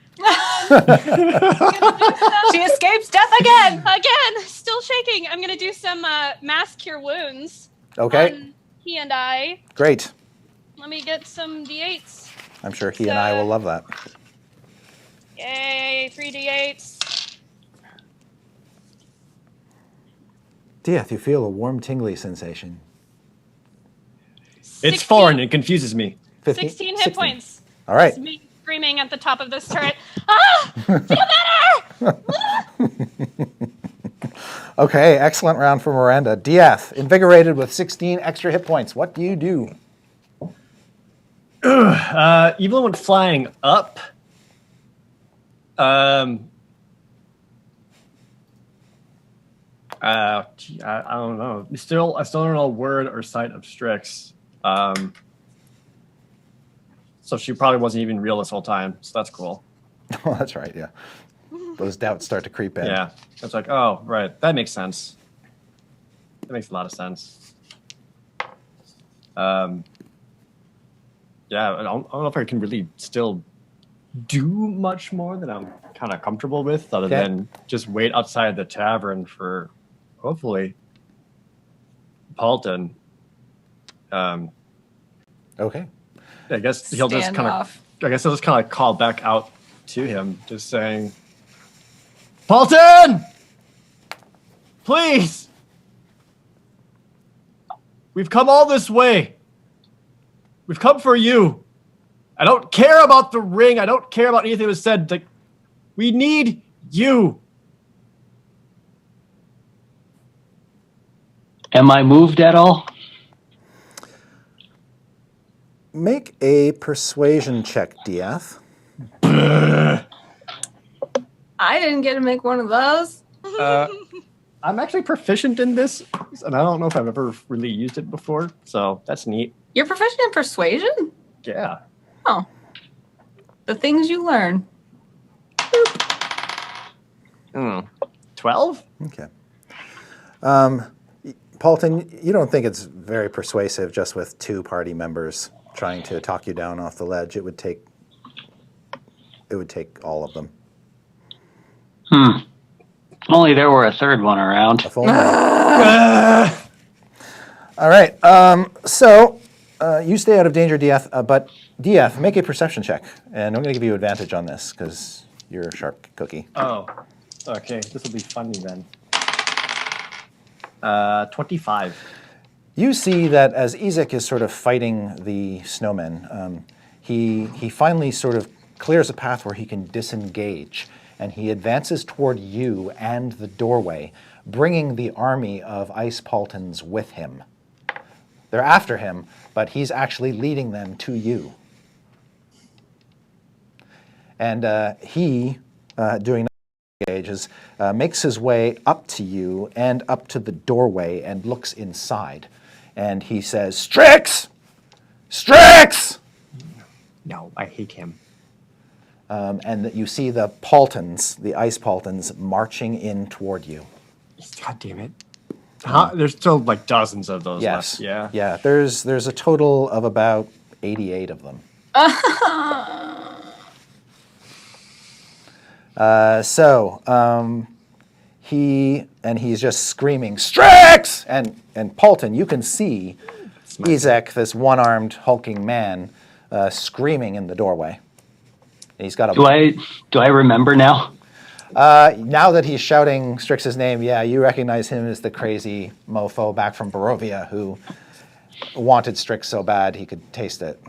She escapes death again. Again, still shaking. I'm going to do some mass cure wounds. Okay, On he and I. great. Let me get some d8s. I'm sure he and I will love that. Yay, 3 d8s. Diath, you feel a warm, tingly sensation. It's 16 foreign. It confuses me. 16 hit points. All right. It's me screaming at the top of this turret. Ah! Feel better! Okay, excellent round for Miranda. Diath, invigorated with 16 extra hit points. What do you do? Evelyn went flying up. I don't know. I still don't know word or sight of Strix. So she probably wasn't even real this whole time. So that's cool. Oh, that's right, yeah. Those doubts start to creep in. Yeah. It's like, oh, right. That makes sense. That makes a lot of sense. Yeah, I don't know if I can really still do much more than I'm kind of comfortable with, other than just wait outside the tavern for hopefully Paulton. Okay. I guess he'll just kind of. I guess he'll just kind of call back out to him, just saying, "Paulton, please, we've come all this way. We've come for you. I don't care about the ring. I don't care about anything that was said. Like, we need you." Am I moved at all? Make a persuasion check, Dieth. I didn't get to make one of those. I'm actually proficient in this, and I don't know if I've ever really used it before, so that's neat. You're proficient in persuasion? Yeah. Oh. The things you learn. 12? Okay. Paulton, you don't think it's very persuasive just with 2 party members trying to talk you down off the ledge. It would take all of them. If only there were a third one around. If only. All right. So you stay out of danger, Dieth. But Dieth, make a perception check, and I'm going to give you advantage on this because you're a sharp cookie. Oh, okay. This will be funny then. 25. You see that as Izek is sort of fighting the snowmen, he finally sort of clears a path where he can disengage, and he advances toward you and the doorway, bringing the army of Ice Paultons with him. They're after him, but he's actually leading them to you. And he, doing engages, makes his way up to you and up to the doorway and looks inside. And he says, "Strix! Strix!" No, I hate him. And that you see the Paultons, the Ice Paultons, marching in toward you. God damn it. There's still like dozens of those left. Yeah. Yeah, there's a total of about 88 of them. He's just screaming, "Strix!" And Paulton, you can see Izek, this one-armed hulking man, screaming in the doorway. And he's got a. Do I remember now? Now that he's shouting Strix's name, yeah, you recognize him as the crazy mofo back from Barovia who wanted Strix so bad he could taste it.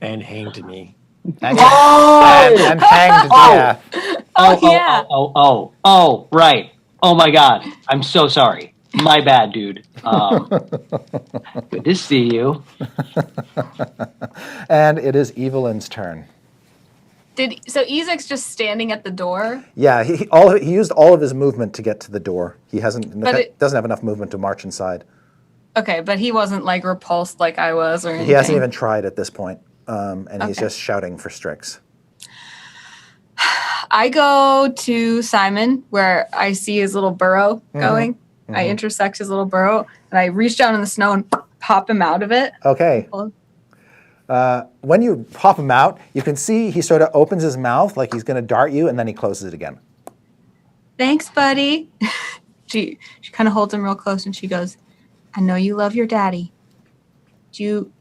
And hanged me. And hanged Dieth. Oh, right. Oh my God. I'm so sorry. My bad, dude. Good to see you. And it is Evelyn's turn. So Ezek's just standing at the door? Yeah, he used all of his movement to get to the door. He doesn't have enough movement to march inside. Okay, but he wasn't like repulsed like I was or anything. He hasn't even tried at this point, and he's just shouting for Strix. I go to Simon where I see his little burrow going. Mm-hmm. I intersect his little burrow, and I reach down in the snow and pop him out of it. Okay. When you pop him out, you can see he sort of opens his mouth like he's going to dart you, and then he closes it again. Thanks, buddy. She kind of holds him real close, and she goes, "I know you love your daddy. Do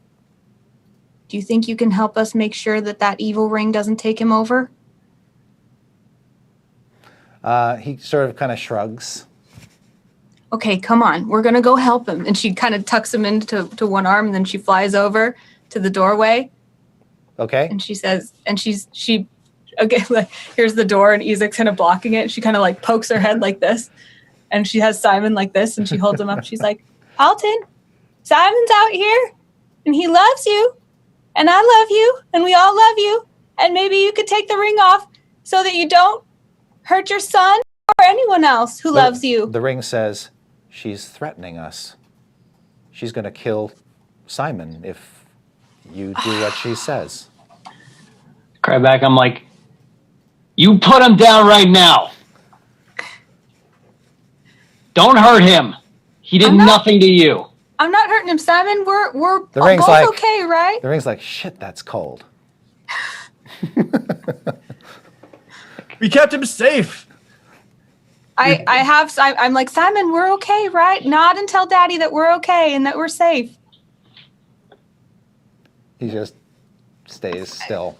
you think you can help us make sure that evil ring doesn't take him over?" He sort of kind of shrugs. Okay, come on. We're going to go help him. And she kind of tucks him into one arm, and then she flies over to the doorway. Okay. And she says, she okay, like, here's the door, and Ezek's kind of blocking it. She kind of like pokes her head like this, and she has Simon like this, and she holds him up. She's like, "Paulton, Simon's out here, and he loves you, and I love you, and we all love you, and maybe you could take the ring off so that you don't hurt your son or anyone else who loves you." The ring says, "She's threatening us. She's going to kill Simon if you do what she says." Cry back. I'm like, "You put him down right now. Don't hurt him. He did nothing to you." I'm not hurting him, Simon. We're The ring's both like, okay, right? The ring's like, "Shit, that's cold." We kept him safe. I'm like, Simon, we're okay, right? Nod and tell Daddy that we're okay and that we're safe. He just stays still.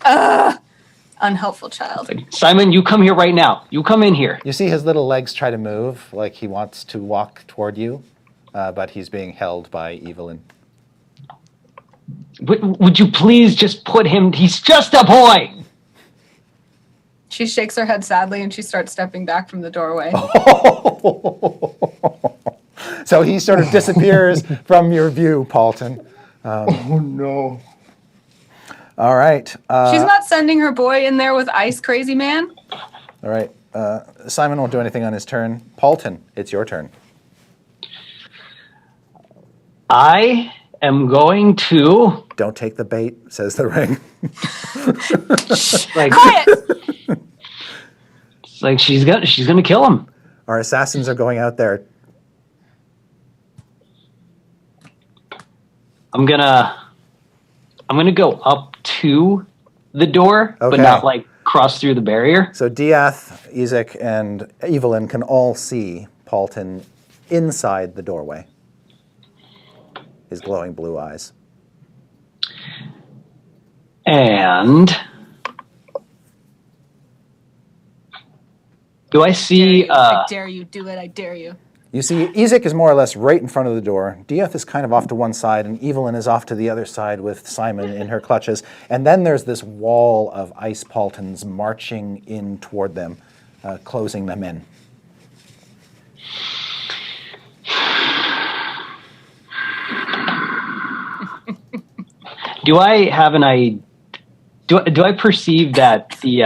Unhelpful child. Like, Simon, you come here right now. You come in here. You see his little legs try to move, like he wants to walk toward you, but he's being held by Evelyn. Would you please just put him? He's just a boy. She shakes her head sadly and she starts stepping back from the doorway. So he sort of disappears from your view, Paulton. Oh no. All right. She's not sending her boy in there with Ice Crazy Man. All right. Simon won't do anything on his turn. Paulton, it's your turn. I am going to. Don't take the bait, says the ring. Like, Quiet! it's like she's gonna kill him. Our assassins are going out there. I'm gonna go up to the door, Okay. but not like cross through the barrier. So Diath, Izek, and Evelyn can all see Paulton inside the doorway. His glowing blue eyes. And do I see? I dare you, do it, I dare you. You see, Izek is more or less right in front of the door. Diath is kind of off to one side, and Evelyn is off to the other side with Simon in her clutches. And then there's this wall of ice Paultons marching in toward them, closing them in. Do I have an do I perceive that the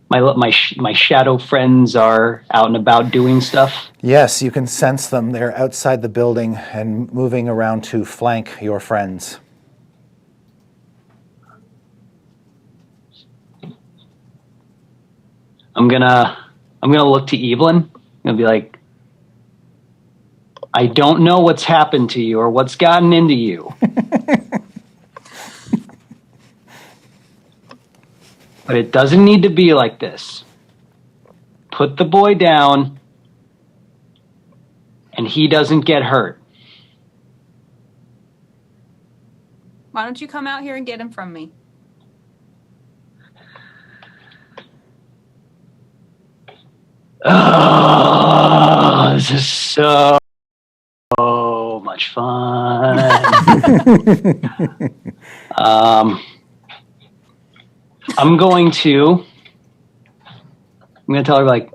my shadow friends are out and about doing stuff? Yes, you can sense them. They're outside the building and moving around to flank your friends. I'm gonna look to Evelyn. I'm gonna be like, I don't know what's happened to you or what's gotten into you. But it doesn't need to be like this. Put the boy down and he doesn't get hurt. Why don't you come out here and get him from me? Oh, this is so much fun. I'm going to tell her, like,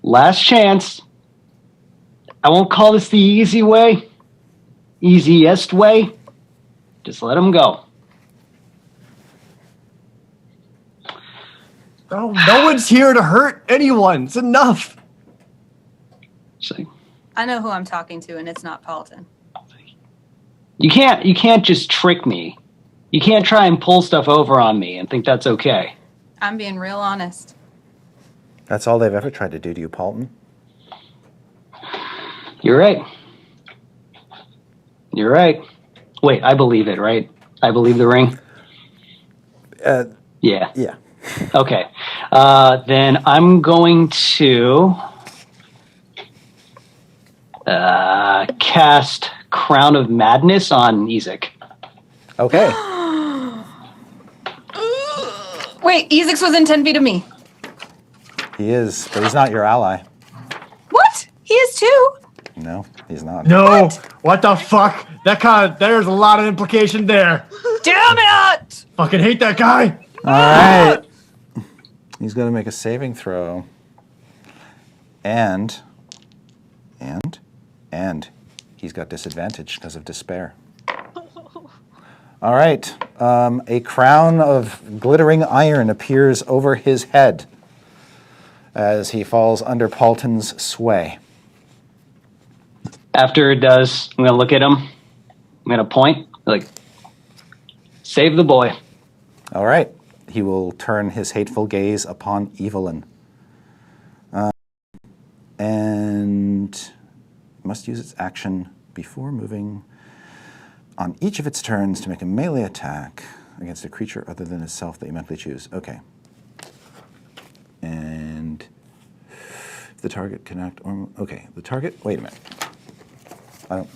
last chance. I won't call this the easy way, easiest way. Just let him go. No one's here to hurt anyone. It's enough. She's like, I know who I'm talking to, and it's not Paulton. you can't just trick me. You can't try and pull stuff over on me and think that's okay. I'm being real honest. That's all they've ever tried to do to you, Paulton. You're right. You're right. Wait, I believe it, right? I believe the ring? Yeah. Yeah. Okay. Then I'm going to cast Crown of Madness on Izek. Okay. Wait, Ezek's within 10 feet of me. He is, but he's not your ally. What? He is too. No, he's not. No. What the fuck? There's a lot of implication there. Damn it! Fucking hate that guy. All right. He's going to make a saving throw. And he's got disadvantage because of despair. All right. A crown of glittering iron appears over his head as he falls under Paulton's sway. After it does, I'm going to look at him. I'm going to point, like, save the boy. All right. He will turn his hateful gaze upon Evelyn. And must use its action before moving on each of its turns to make a melee attack against a creature other than itself that you mentally choose. Okay. And the target can act. Okay, the target. Wait a minute. I don't.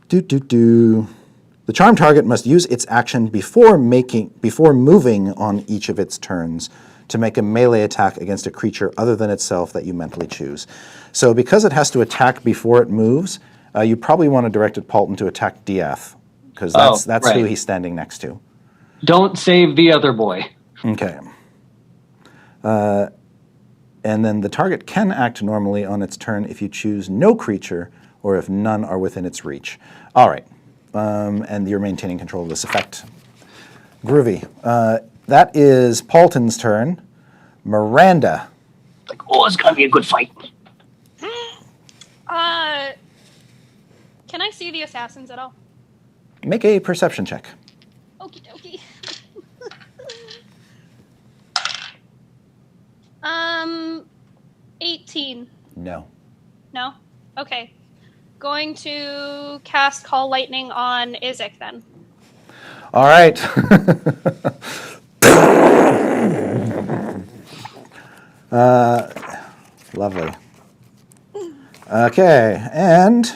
The charm target must use its action before moving on each of its turns to make a melee attack against a creature other than itself that you mentally choose. So because it has to attack before it moves, you probably want to direct it, Paulton, to attack Diath, because that's who he's standing next to. Don't save the other boy. Okay. And then the target can act normally on its turn if you choose no creature or if none are within its reach. All right. And you're maintaining control of this effect. Groovy. That is Paulton's turn. Miranda. Like, it's going to be a good fight. Can I see the assassins at all? Make a perception check. Okie dokie. 18. No. No? Okay. Going to cast Call Lightning on Izek then. All right. Lovely. Okay, and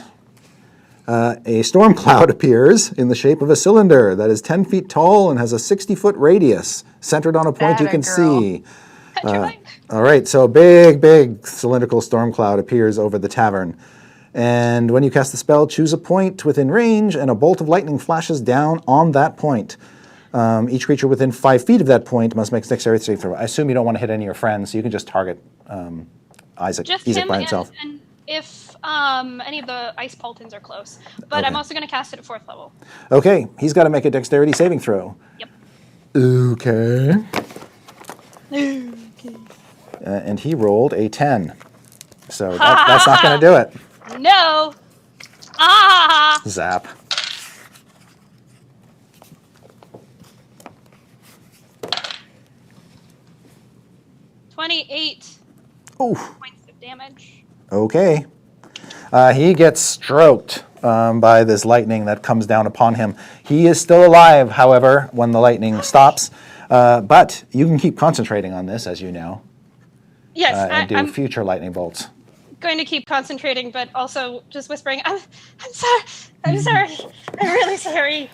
a storm cloud appears in the shape of a cylinder that is 10 feet tall and has a 60-foot radius centered on a point you can see. All right, so a big cylindrical storm cloud appears over the tavern. And when you cast the spell, choose a point within range, and a bolt of lightning flashes down on that point. Each creature within 5 feet of that point must make a dexterity saving throw. I assume you don't want to hit any of your friends, so you can just target Izek by himself. And if any of the ice Paultons are close. But Okay. I'm also going to cast it at 4th level. Okay, he's got to make a dexterity saving throw. Yep. Okay. And he rolled a 10. So that's not going to do it. No! Ah! Zap. $28 Oof. points of damage. Okay. He gets stroked by this lightning that comes down upon him. He is still alive, however, when the lightning stops. But you can keep concentrating on this, as you know, Yes, and do I'm future lightning bolts. going to keep concentrating, but also just whispering, I'm sorry. I'm sorry. I'm really sorry.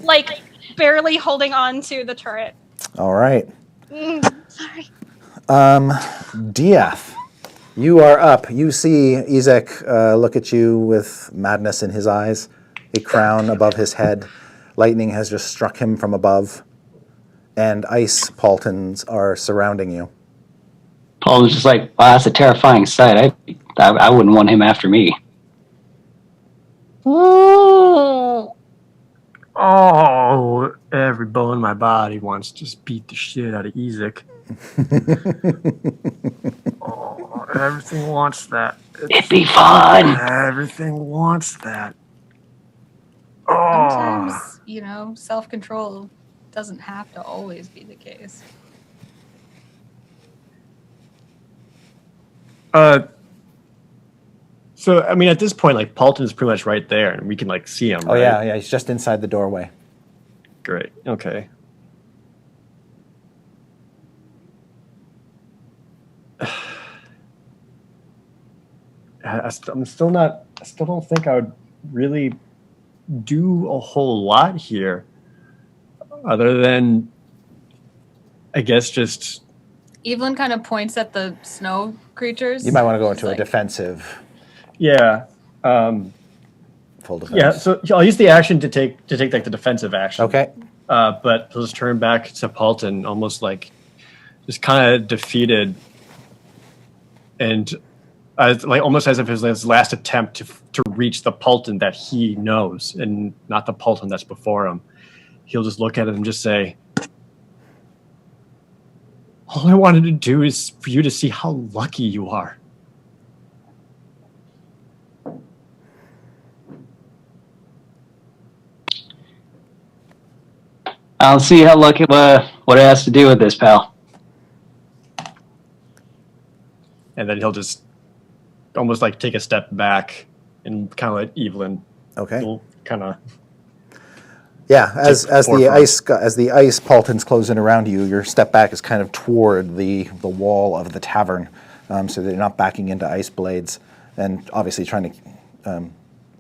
Like, barely holding on to the turret. All right. Sorry. Diath, you are up. You see Izek look at you with madness in his eyes, a crown above his head. Lightning has just struck him from above, and ice Paultons are surrounding you. Paul was just like, wow, that's a terrifying sight. I wouldn't want him after me. Oh, every bone in my body wants to just beat the shit out of Izek. Everything wants that. It'd be fun. Everything wants that. Sometimes, self-control doesn't have to always be the case. So, I mean, at this point, like, Paulton's pretty much right there, and we can, like, see him, Oh, right? yeah, he's just inside the doorway. Great, okay. I still don't think I would really do a whole lot here, other than, I guess, just... Evelyn kind of points at the snow creatures. You might want to go into She's a defensive Yeah. full defense. Yeah, so I'll use the action to take like the defensive action. Okay. But he'll just turn back to Paulton, almost like just kind of defeated, and almost as if it was his last attempt to reach the Paulton that he knows, and not the Paulton that's before him. He'll just look at it and just say, "All I wanted to do is for you to see how lucky you are." I'll see how lucky what it has to do with this, pal. And then he'll just almost like take a step back and kind of let Evelyn. Okay. Kind of. Yeah, as the forefront. ice Paulton's closing around you, your step back is kind of toward the wall of the tavern, so that you're not backing into ice blades, and obviously trying to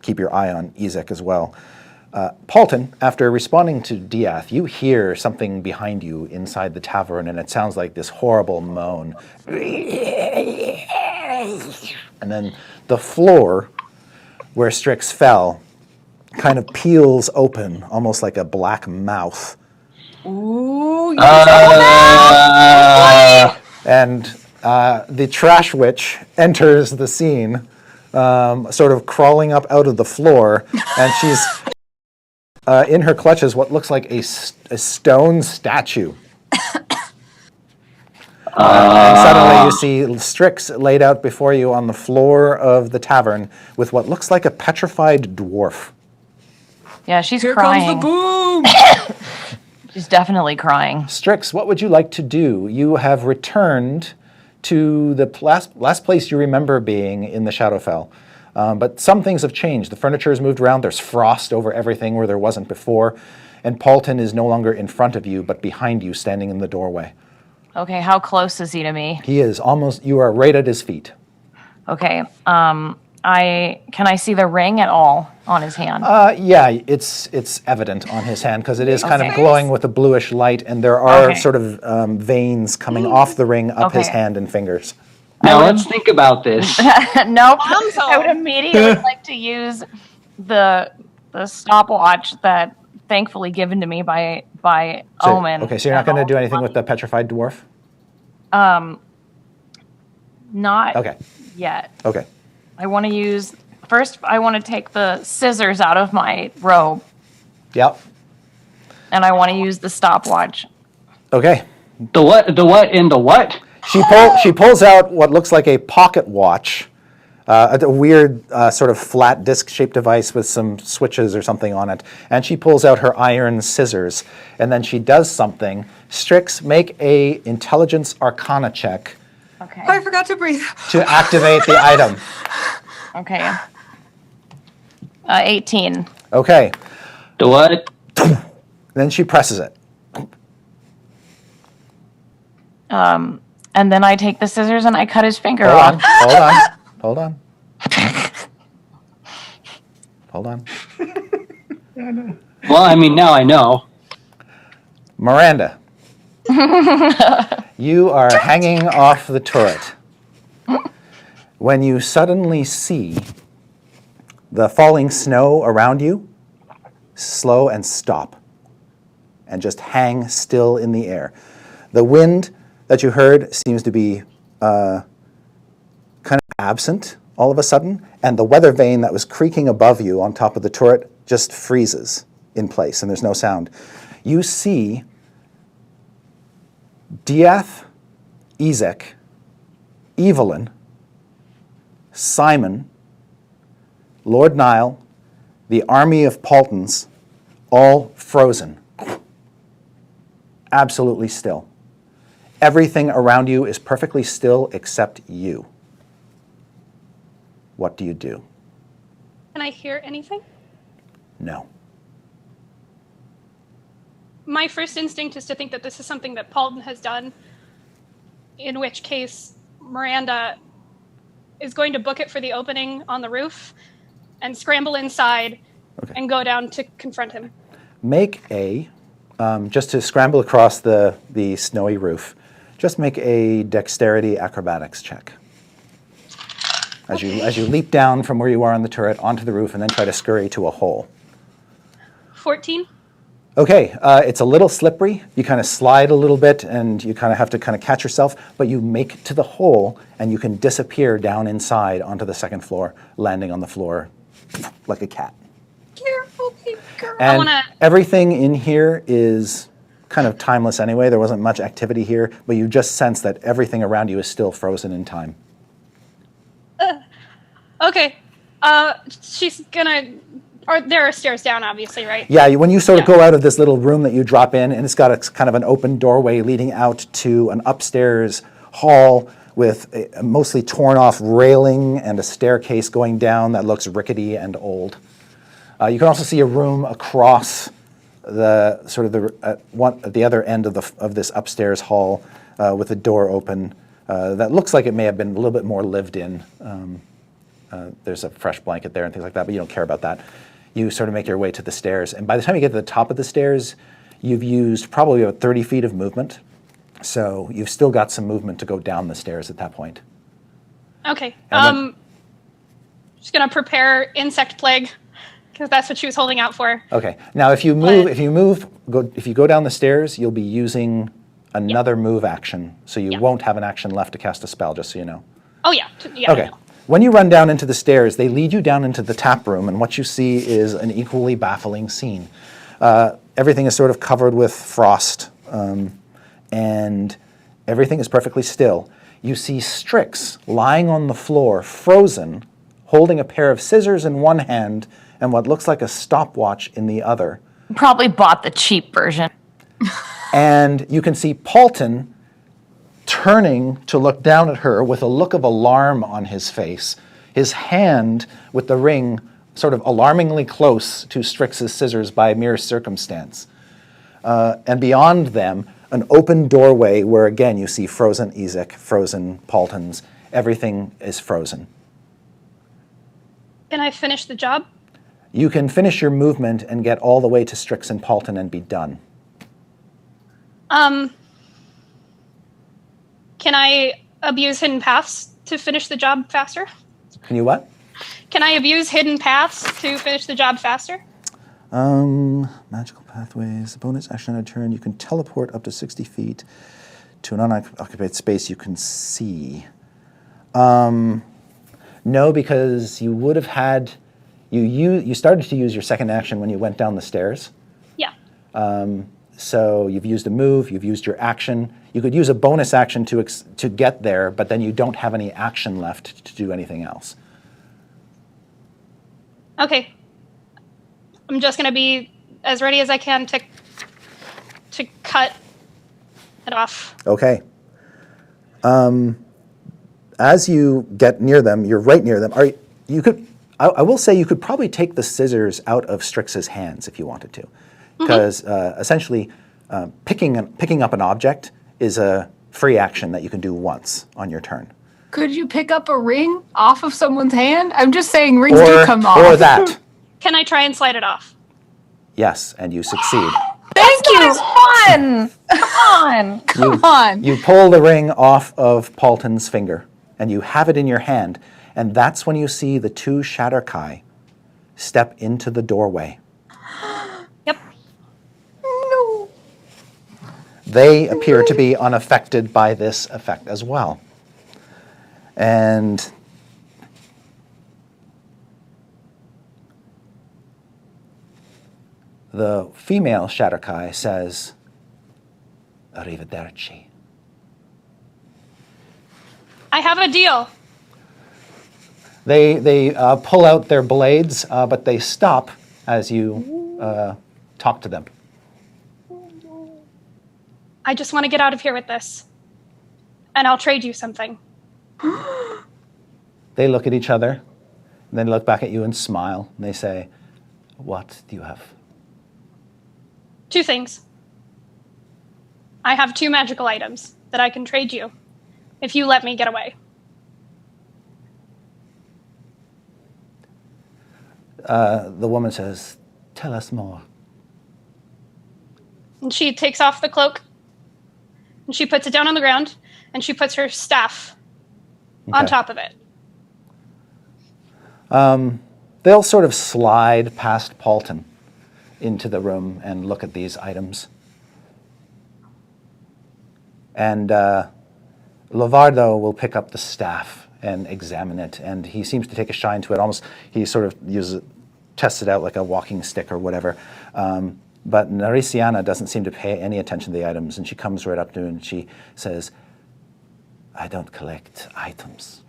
keep your eye on Izek as well. Paulton, after responding to Diath, you hear something behind you inside the tavern, and it sounds like this horrible moan. And then the floor where Strix fell kind of peels open, almost like a black mouth. Ooh, you trouble And the trash witch enters the scene, sort of crawling up out of the floor, and she's in her clutches what looks like a stone statue. And suddenly you see Strix laid out before you on the floor of the tavern with what looks like a petrified dwarf. Yeah, she's Here crying. comes the boom! She's definitely crying. Strix, what would you like to do? You have returned to the last place you remember being in the Shadowfell. But some things have changed. The furniture has moved around. There's frost over everything where there wasn't before. And Paulton is no longer in front of you, but behind you, standing in the doorway. Okay, how close is he to me? He is almost, you are right at his feet. Okay, can I see the ring at all on his hand? Yeah, it's evident on his hand because it is kind of Okay. glowing with a bluish light, and there are Okay. sort of veins coming off the ring up his Okay. hand and fingers. Now let's think about this. Nope. Mom's I would home. immediately like to use the stopwatch that thankfully given to me by So- Omen. Okay, so you're not going to do anything with the petrified dwarf? Not Okay, yet. okay. I want to use first. I want to take the scissors out of my robe, Yep. and I want to use the stopwatch. Okay. The what? The what? In the what? She pulls out what looks like a pocket watch, a weird sort of flat disc-shaped device with some switches or something on it, and she pulls out her iron scissors, and then she does something. Strix, make a intelligence arcana check Okay. I forgot to breathe. to activate the item. Okay. 18. Okay. The what? Then she presses it. And then I take the scissors and I cut his finger Hold on. off. Hold on. Hold on. Hold on. Well, I mean, now I know. Miranda, you are hanging off the turret when you suddenly see the falling snow around you slow and stop and just hang still in the air. The wind that you heard seems to be kind of absent all of a sudden, and the weather vane that was creaking above you on top of the turret just freezes in place, and there's no sound. You see Diath, Izek, Evelyn, Simon, Lord Nile, the army of Paultons, all frozen. Absolutely still. Everything around you is perfectly still except you. What do you do? Can I hear anything? No. My first instinct is to think that this is something that Paulton has done, in which case Miranda is going to book it for the opening on the roof and scramble inside and go down to confront him. Make a, just to scramble across the snowy roof, just make a dexterity acrobatics check. As you leap down from where you are on the turret onto the roof and then try to scurry to a hole. 14? Okay, it's a little slippery. You kind of slide a little bit and you kind of have to kind of catch yourself, but you make it to the hole and you can disappear down inside onto the second floor, landing on the floor like a cat. Careful, baby girl. And everything in here is kind of timeless anyway. There wasn't much activity here, but you just sense that everything around you is still frozen in time. Okay. She's gonna... Or there are stairs down, obviously, right? Yeah, when you sort of go out of this little room that you drop in, and it's got a kind of an open doorway leading out to an upstairs hall with a mostly torn off railing and a staircase going down that looks rickety and old. You can also see a room across the sort of at the other end of this upstairs hall with a door open that looks like it may have been a little bit more lived in. There's a fresh blanket there and things like that, but you don't care about that. You sort of make your way to the stairs, and by the time you get to the top of the stairs, you've used probably about 30 feet of movement. So you've still got some movement to go down the stairs at that point. Okay. And Just gonna prepare insect plague because that's what she was holding out for. Okay. Now, if you go down the stairs, you'll be using another move action, so you won't have an action left to cast a spell. Just so you know. Oh yeah. Yeah. Okay. When you run down into the stairs, they lead you down into the tap room, and what you see is an equally baffling scene. Everything is sort of covered with frost. And everything is perfectly still. You see Strix lying on the floor, frozen, holding a pair of scissors in one hand and what looks like a stopwatch in the other. Probably bought the cheap version. And you can see Paulton turning to look down at her with a look of alarm on his face, his hand with the ring sort of alarmingly close to Strix's scissors by mere circumstance. And beyond them, an open doorway where, again, you see frozen Izek, frozen Paultons. Everything is frozen. Can I finish the job? You can finish your movement and get all the way to Strix and Paulton and be done. Can I abuse hidden paths to finish the job faster? Can you what? Can I abuse hidden paths to finish the job faster? Magical pathways. Bonus action on a turn. You can teleport up to 60 feet to an unoccupied space you can see. No, because you would have had... You started to use your second action when you went down the stairs. Yeah. So you've used a move, you've used your action. You could use a bonus action to get there, but then you don't have any action left to do anything else. Okay. I'm just going to be as ready as I can to cut it off. Okay. As you get near them, you're right near them. I will say you could probably take the scissors out of Strix's hands if you wanted to, because essentially picking up an object is a free action that you can do once on your turn. Could you pick up a ring off of someone's hand? I'm just saying rings do come off. Or that. Can I try and slide it off? Yes, and you succeed. Thank you. That's fun. Come on. You pull the ring off of Paulton's finger, and you have it in your hand, and that's when you see the two Shatterkai step into the doorway. Yep. No. They appear to be unaffected by this effect as well. And the female Shatterkai says, "Arrivederci." I have a deal. They pull out their blades, but they stop as you talk to them. I just want to get out of here with this. And I'll trade you something. They look at each other, and then look back at you and smile, and they say, "What do you have?" 2 things. I have 2 magical items that I can trade you if you let me get away. The woman says, "Tell us more." And she takes off the cloak, and she puts it down on the ground, and she puts her staff on top of it. They'll sort of slide past Paulton into the room and look at these items. And Lovardo will pick up the staff and examine it, and he seems to take a shine to it. Almost, he sort of tests it out like a walking stick or whatever. But Narisiana doesn't seem to pay any attention to the items, and she comes right up to him and she says, "I don't collect items."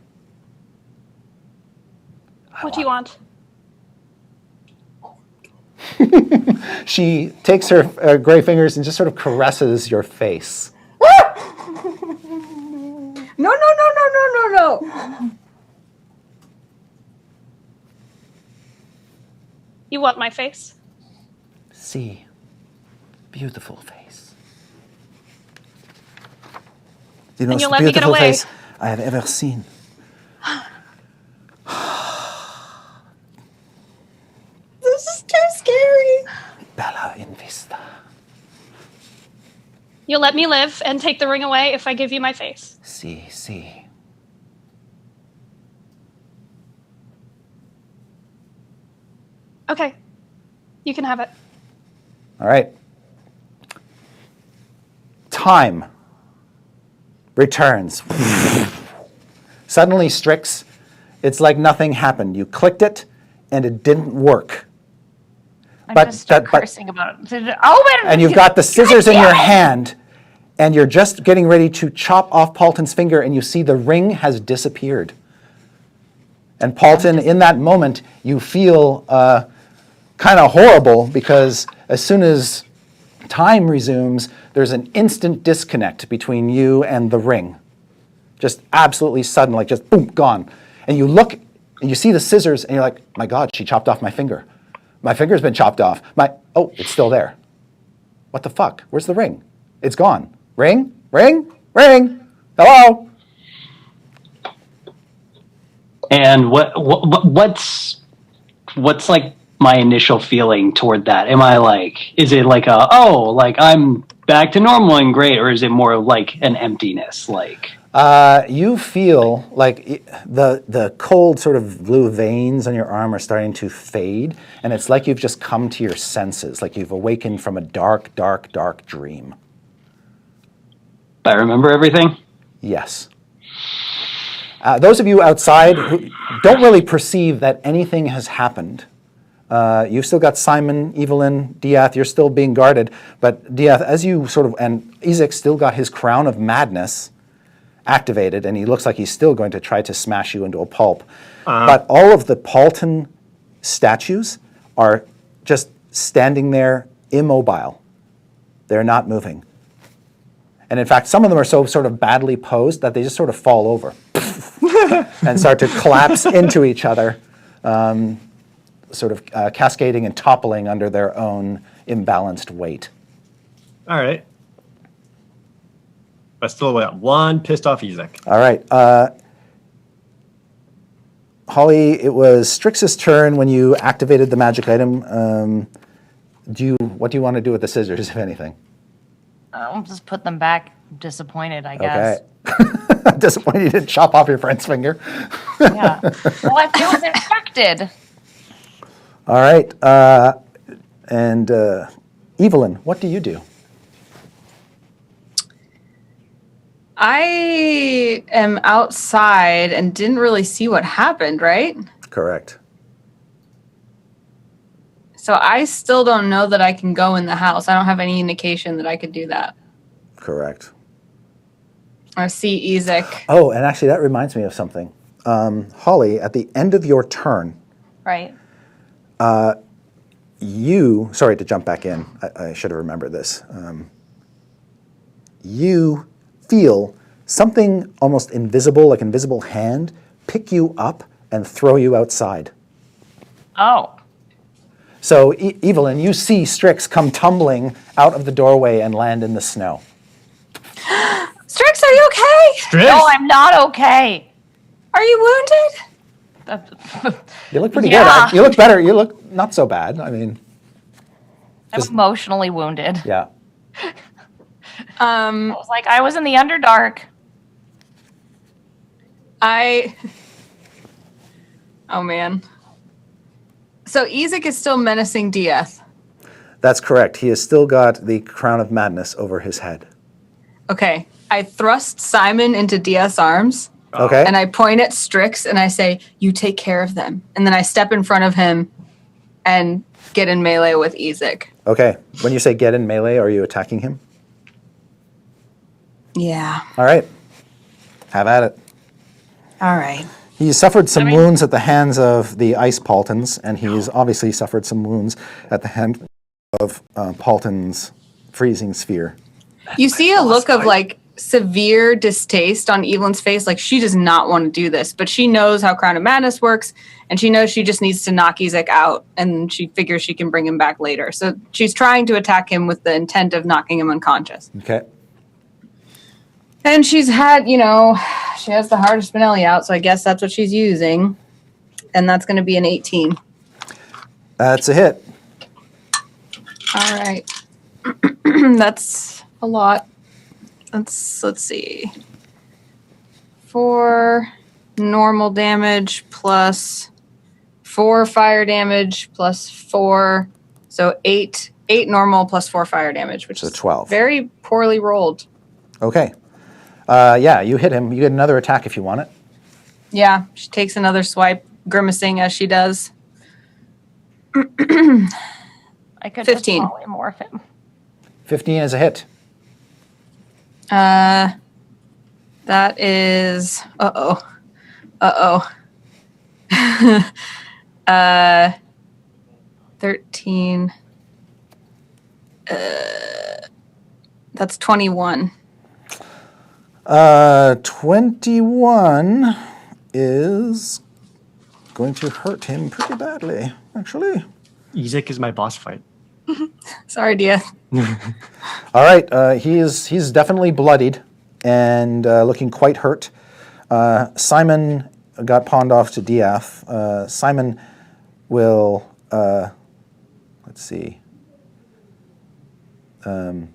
What do you want? She takes her gray fingers and just sort of caresses your face. No, no, no, no, no, no, no. You want my face? See. beautiful face. The And most you'll let me get beautiful away. face I have ever seen. This is too scary. Bella in vista. You'll let me live and take the ring away if I give you my face. See. Okay. You can have it. All right. Time returns. Suddenly, Strix, it's like nothing happened. You clicked it, and it didn't work. I But just start that- but- cursing about it. Oh, And you've got the scissors in your hand, and you're just getting ready to chop off Paulton's finger, and you see the ring has disappeared. And Paulton, in that moment, you feel kind of horrible because as soon as time resumes, there's an instant disconnect between you and the ring. Just absolutely sudden, like just boom, gone. And you look and you see the scissors and you're like, my God, she chopped off my finger. My finger's been chopped off. Oh, it's still there. What the fuck? Where's the ring? It's gone. Ring? Hello? And what's like my initial feeling toward that? Am I like, is it like like I'm back to normal and great, or is it more like an emptiness? Like You feel like the cold sort of blue veins on your arm are starting to fade, and it's like you've just come to your senses, like you've awakened from a dark, dark, dark dream. I remember everything. Yes. Those of you outside who don't really perceive that anything has happened, you've still got Simon, Evelyn, Diath, you're still being guarded, but Diath, as you and Izek still got his crown of madness activated, and he looks like he's still going to try to smash you into a pulp. But all of the Paulton statues are just standing there immobile. They're not moving. And in fact, some of them are so sort of badly posed that they just sort of fall over and start to collapse into each other, sort of cascading and toppling under their own imbalanced weight. All right. But still got one pissed off Izek. All right. Holly, it was Strix's turn when you activated the magic item. What do you want to do with the scissors, if anything? I'll just put them back. Disappointed, I guess. Okay. Disappointed you didn't chop off your friend's finger. Yeah. Well, it was infected. All right. And Evelyn, what do you do? I am outside and didn't really see what happened, right? Correct. So I still don't know that I can go in the house. I don't have any indication that I could do that. Correct. I see Izek. Oh, and actually that reminds me of something. Holly, at the end of your turn, Right. sorry to jump back in, I should have remembered this. You feel something almost invisible, like an invisible hand, pick you up and throw you outside. Oh. So, Evelyn, you see Strix come tumbling out of the doorway and land in the snow. Strix, are you okay? Strix? No, I'm not okay. Are you wounded? You look pretty Yeah. good. You look better. You look not so bad. I mean, I'm emotionally wounded. yeah. I was like, I was in the Underdark. Oh man. So Izek is still menacing Dieth. That's correct. He has still got the crown of madness over his head. Okay. I thrust Simon into Dieth's arms Okay. and I point at Strix and I say, "You take care of them." And then I step in front of him and get in melee with Izek. Okay. When you say get in melee, are you attacking him? Yeah. All right. Have at it. All right. He suffered some wounds at the hands of the ice Paultons, and he's obviously suffered some wounds at the hand of Paulton's freezing sphere. You see a look of like severe distaste on Evelyn's face. Like, she does not want to do this, but she knows how Crown of Madness works, and she knows she just needs to knock Izek out, and she figures she can bring him back later. So she's trying to attack him with the intent of knocking him unconscious. Okay. And she's had, she has the Heart of Spinelli out, so I guess that's what she's using. And that's going to be an 18. That's a hit. All right. That's a lot. Let's see. 4 normal damage plus 4 fire damage plus 4. So 8 normal plus 4 fire damage, which So is 12. very poorly rolled. Okay. Yeah, you hit him. You get another attack if you want it. Yeah, she takes another swipe, grimacing as she does. I could 15. just polymorph him. 15 is a hit. That is 13. That's 21. 21 is going to hurt him pretty badly, actually. Izek is my boss fight. Sorry, Dia. All right, he's definitely bloodied and looking quite hurt. Simon got pawned off to Diath. Simon will, let's see. I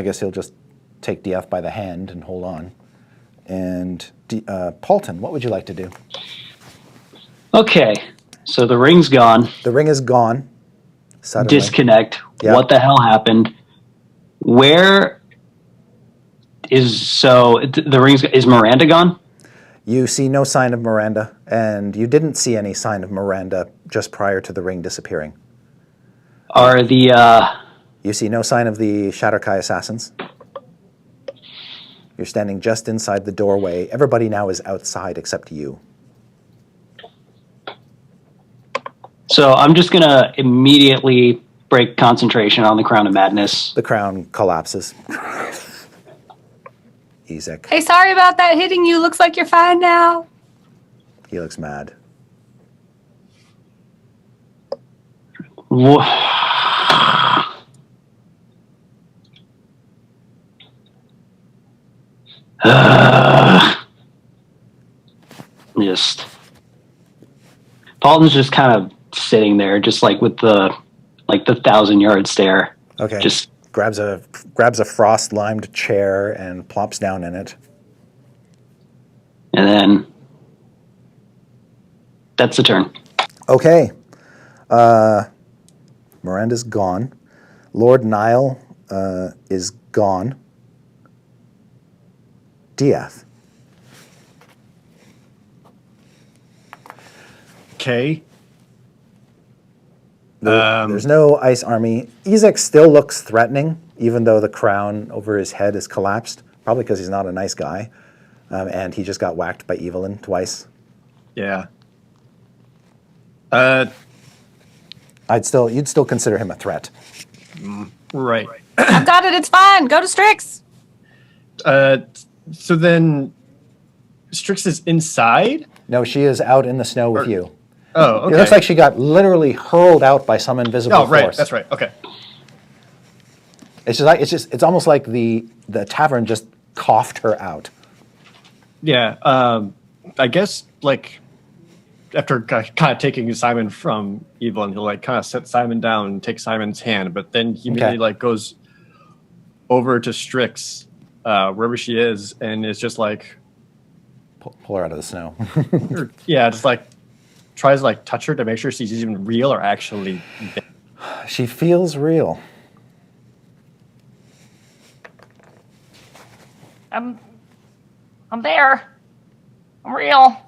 guess he'll just take Diath by the hand and hold on. And Paulton, what would you like to do? Okay, so the ring's gone. The ring is gone. Suddenly. Disconnect. Yeah. What the hell happened? Where is the ring's is Miranda gone? You see no sign of Miranda, and you didn't see any sign of Miranda just prior to the ring disappearing. Are the You see no sign of the Shatterkai assassins. You're standing just inside the doorway. Everybody now is outside except you. So I'm just gonna immediately break concentration on the Crown of Madness. The crown collapses. Izek. Hey, sorry about that hitting you. Looks like you're fine now. He looks mad. Just Paulton's just kind of sitting there, just like with the 1,000-yard stare. Okay. Just grabs a frost-limed chair and plops down in it. and then that's the turn. Okay. Miranda's gone. Lord Nile is gone. Diath. Okay. There's no ice army. Izek still looks threatening, even though the crown over his head is collapsed. Probably because he's not a nice guy, and he just got whacked by Evelyn twice. Yeah. You'd still consider him a threat. Right. I've got it. It's fine. Go to Strix. So then Strix is inside? No, she is out in the snow with you. Oh, okay. It looks like she got literally hurled out by some invisible Oh, right. force. That's right. Okay. It's almost like the tavern just coughed her out. Yeah. I guess, like, after kind of taking Simon from Evelyn, he'll, like, kind of set Simon down and take Simon's hand, but then he immediately, like, goes over to Strix, wherever she is, and is just, like... Pull her out of the snow. Yeah, just, like, tries to, like, touch her to make sure she's even real or actually dead. She feels real. I'm there. I'm real.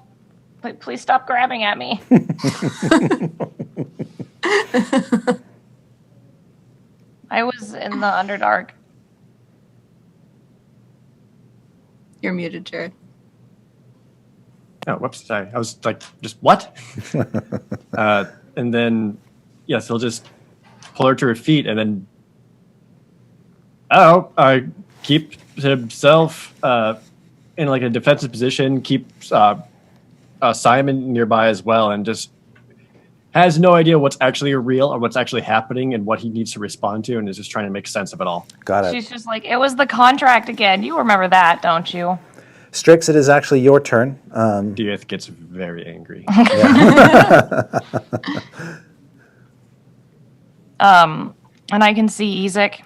Please stop grabbing at me. I was in the Underdark. You're muted, Jared. Oh, whoops. Sorry. I was like, just what? And then, yes, he'll just pull her to her feet and then, keep himself in like a defensive position, keeps Simon nearby as well, and just has no idea what's actually real or what's actually happening and what he needs to respond to, and is just trying to make sense of it all. Got it. She's just like, it was the contract again. You remember that, don't you? Strix, it is actually your turn. Dieth gets very angry. And I can see Izek.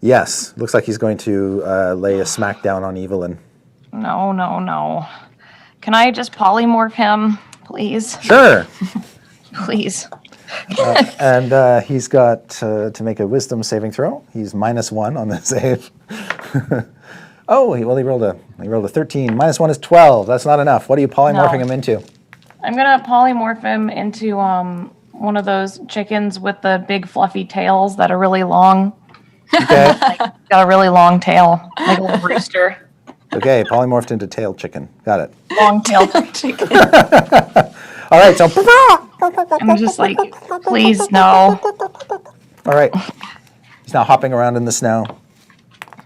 Yes, looks like he's going to lay a smackdown on Evelyn. No. Can I just polymorph him, please? Sure. Please. And he's got to make a wisdom saving throw. He's -1 on the save. Oh, he rolled a 13. -1 is 12. That's not enough. What are you polymorphing him into? I'm gonna polymorph him into one of those chickens with the big fluffy tails that are really long. Okay. Got a really long tail, like a little rooster. Okay, polymorphed into tail chicken. Got it. Long tail chicken. All right, so. I'm just like, please no. All right. He's now hopping around in the snow.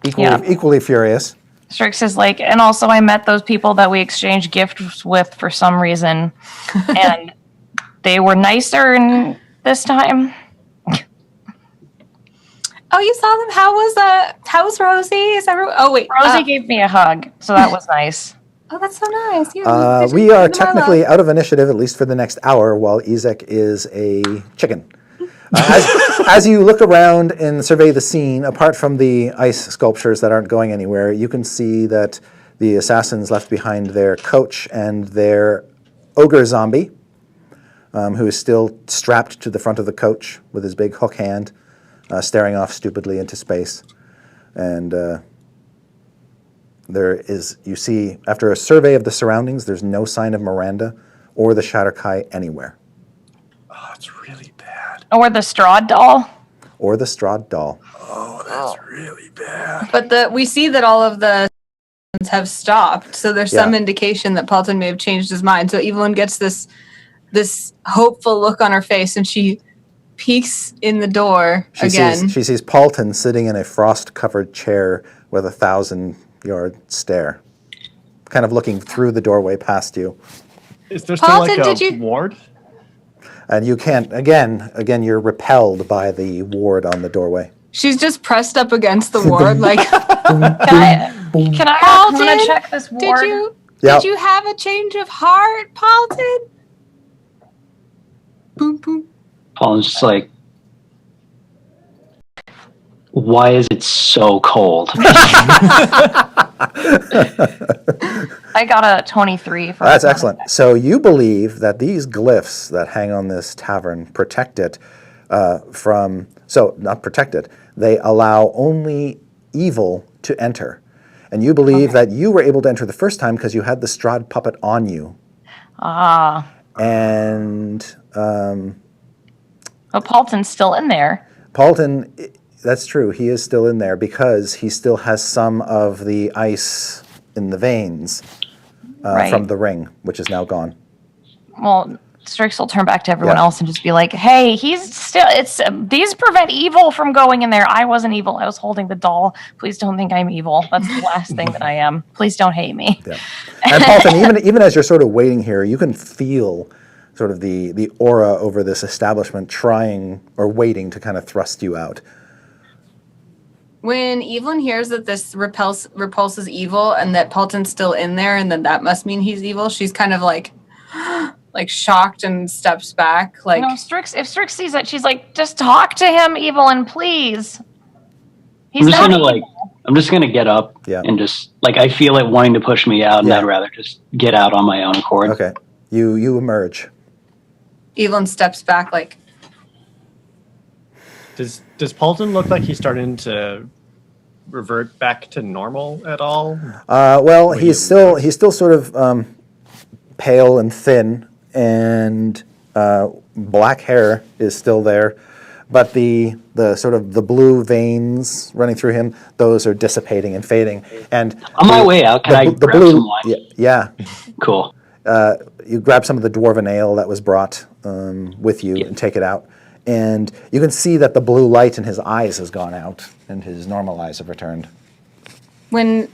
Equally furious. Strix is like, and also I met those people that we exchanged gifts with for some reason, and they were nicer this time. Oh, you saw them? How was Rosie? Is everyone? Oh wait, Rosie gave me a hug, so that was nice. Oh, that's so nice. Yeah, We are technically out of initiative, at least for the next hour, while Izek is a chicken. As you look around and survey the scene, apart from the ice sculptures that aren't going anywhere, you can see that the assassins left behind their coach and their ogre zombie, who is still strapped to the front of the coach with his big hook hand, staring off stupidly into space. And you see, after a survey of the surroundings, there's no sign of Miranda or the Shatterkai anywhere. Oh, it's really bad. Or the straw doll. Or the Strahd doll. Oh, that's really bad. But we see that all of the have stopped, so there's some indication that Paulton may have changed his mind. So Evelyn gets this hopeful look on her face, and she peeks in the door again. She sees Paulton sitting in a frost-covered chair with a 1,000-yard stare, kind of looking through the doorway past you. Is there still Paulton, like a did you- ward? And you can't, again, you're repelled by the ward on the doorway. She's just pressed up against the ward, like. Can I Paulton, want to check this ward? Did you have a change of heart, Paulton? Boom, boom. Paul's just like, why is it so cold? I got a 23 for That's excellent. So you believe that these glyphs that hang on this tavern protect it not protect it, they allow only evil to enter. And you believe that you were able to enter the first time because you had the Strahd puppet on you. Ah. And But Paulton's still in there. Paulton, that's true. He is still in there because he still has some of the ice in the veins from the ring, which is now gone. Well, Strix will turn back to everyone Yeah. else and just be like, "Hey, these prevent evil from going in there. I wasn't evil. I was holding the doll. Please don't think I'm evil. That's the last thing that I am. Please don't hate me." Yeah. And Paulton, even as you're sort of waiting here, you can feel sort of the aura over this establishment trying or waiting to kind of thrust you out. When Evelyn hears that this repulses evil and that Paulton's still in there and then that must mean he's evil, she's kind of like shocked and steps back. Like, No, if Strix sees it, she's like, "Just talk to him, Evelyn, please." He's not evil. I'm just gonna get up and just I feel it wanting to push me out, and I'd rather just get out on my own accord. Okay, you emerge. Evelyn steps back like, Does Paulton look like he's starting to revert back to normal at all? Well, he's still sort of pale and thin, and black hair is still there, but the sort of the blue veins running through him, those are dissipating and fading. And on my way out, can I grab some wine? Yeah. Cool. You grab some of the dwarven ale that was brought with you and take it out. And you can see that the blue light in his eyes has gone out and his normal eyes have returned. when